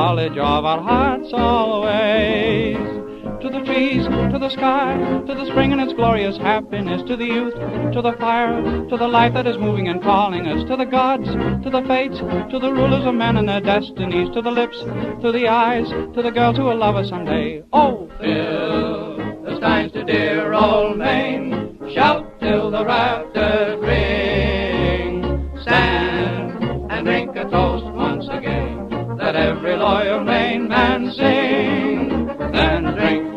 college of our hearts always. To the trees, to the sky, to the spring and its glorious happiness, to the youth, to the fire, to the light that is moving and calling us, to the gods, to the fates, to the rulers of men and their destinies, to the lips, to the eyes, to the girls who will love us someday. Oh, Phil, the steins to dear old Maine, shout till the rafters ring, stand and drink a toast once again, let every loyal Maine man sing, then drink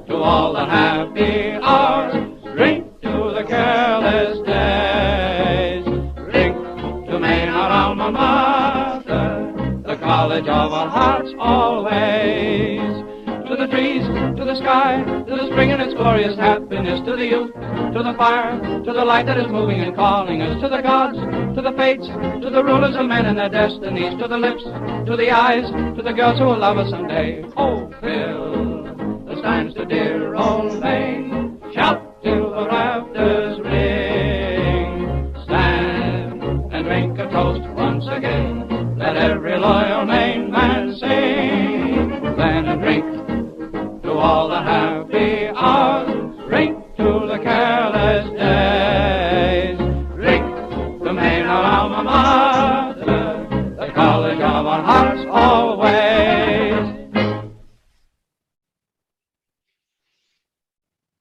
to all the happy hours, drink to the careless days, drink to Maine, our alma mater, the college of our hearts always. To the trees, to the sky, to the spring and its glorious happiness, to the youth, to the fire, to the light that is moving and calling us, to the gods, to the fates, to the rulers of men and their destinies, to the lips, to the eyes, to the girls who will love us someday. Oh, Phil, the steins to dear old Maine, shout till the rafters ring, stand and drink a toast once again, let every loyal Maine man sing, then drink to all the happy hours, drink to the careless days, drink to Maine, our alma mater.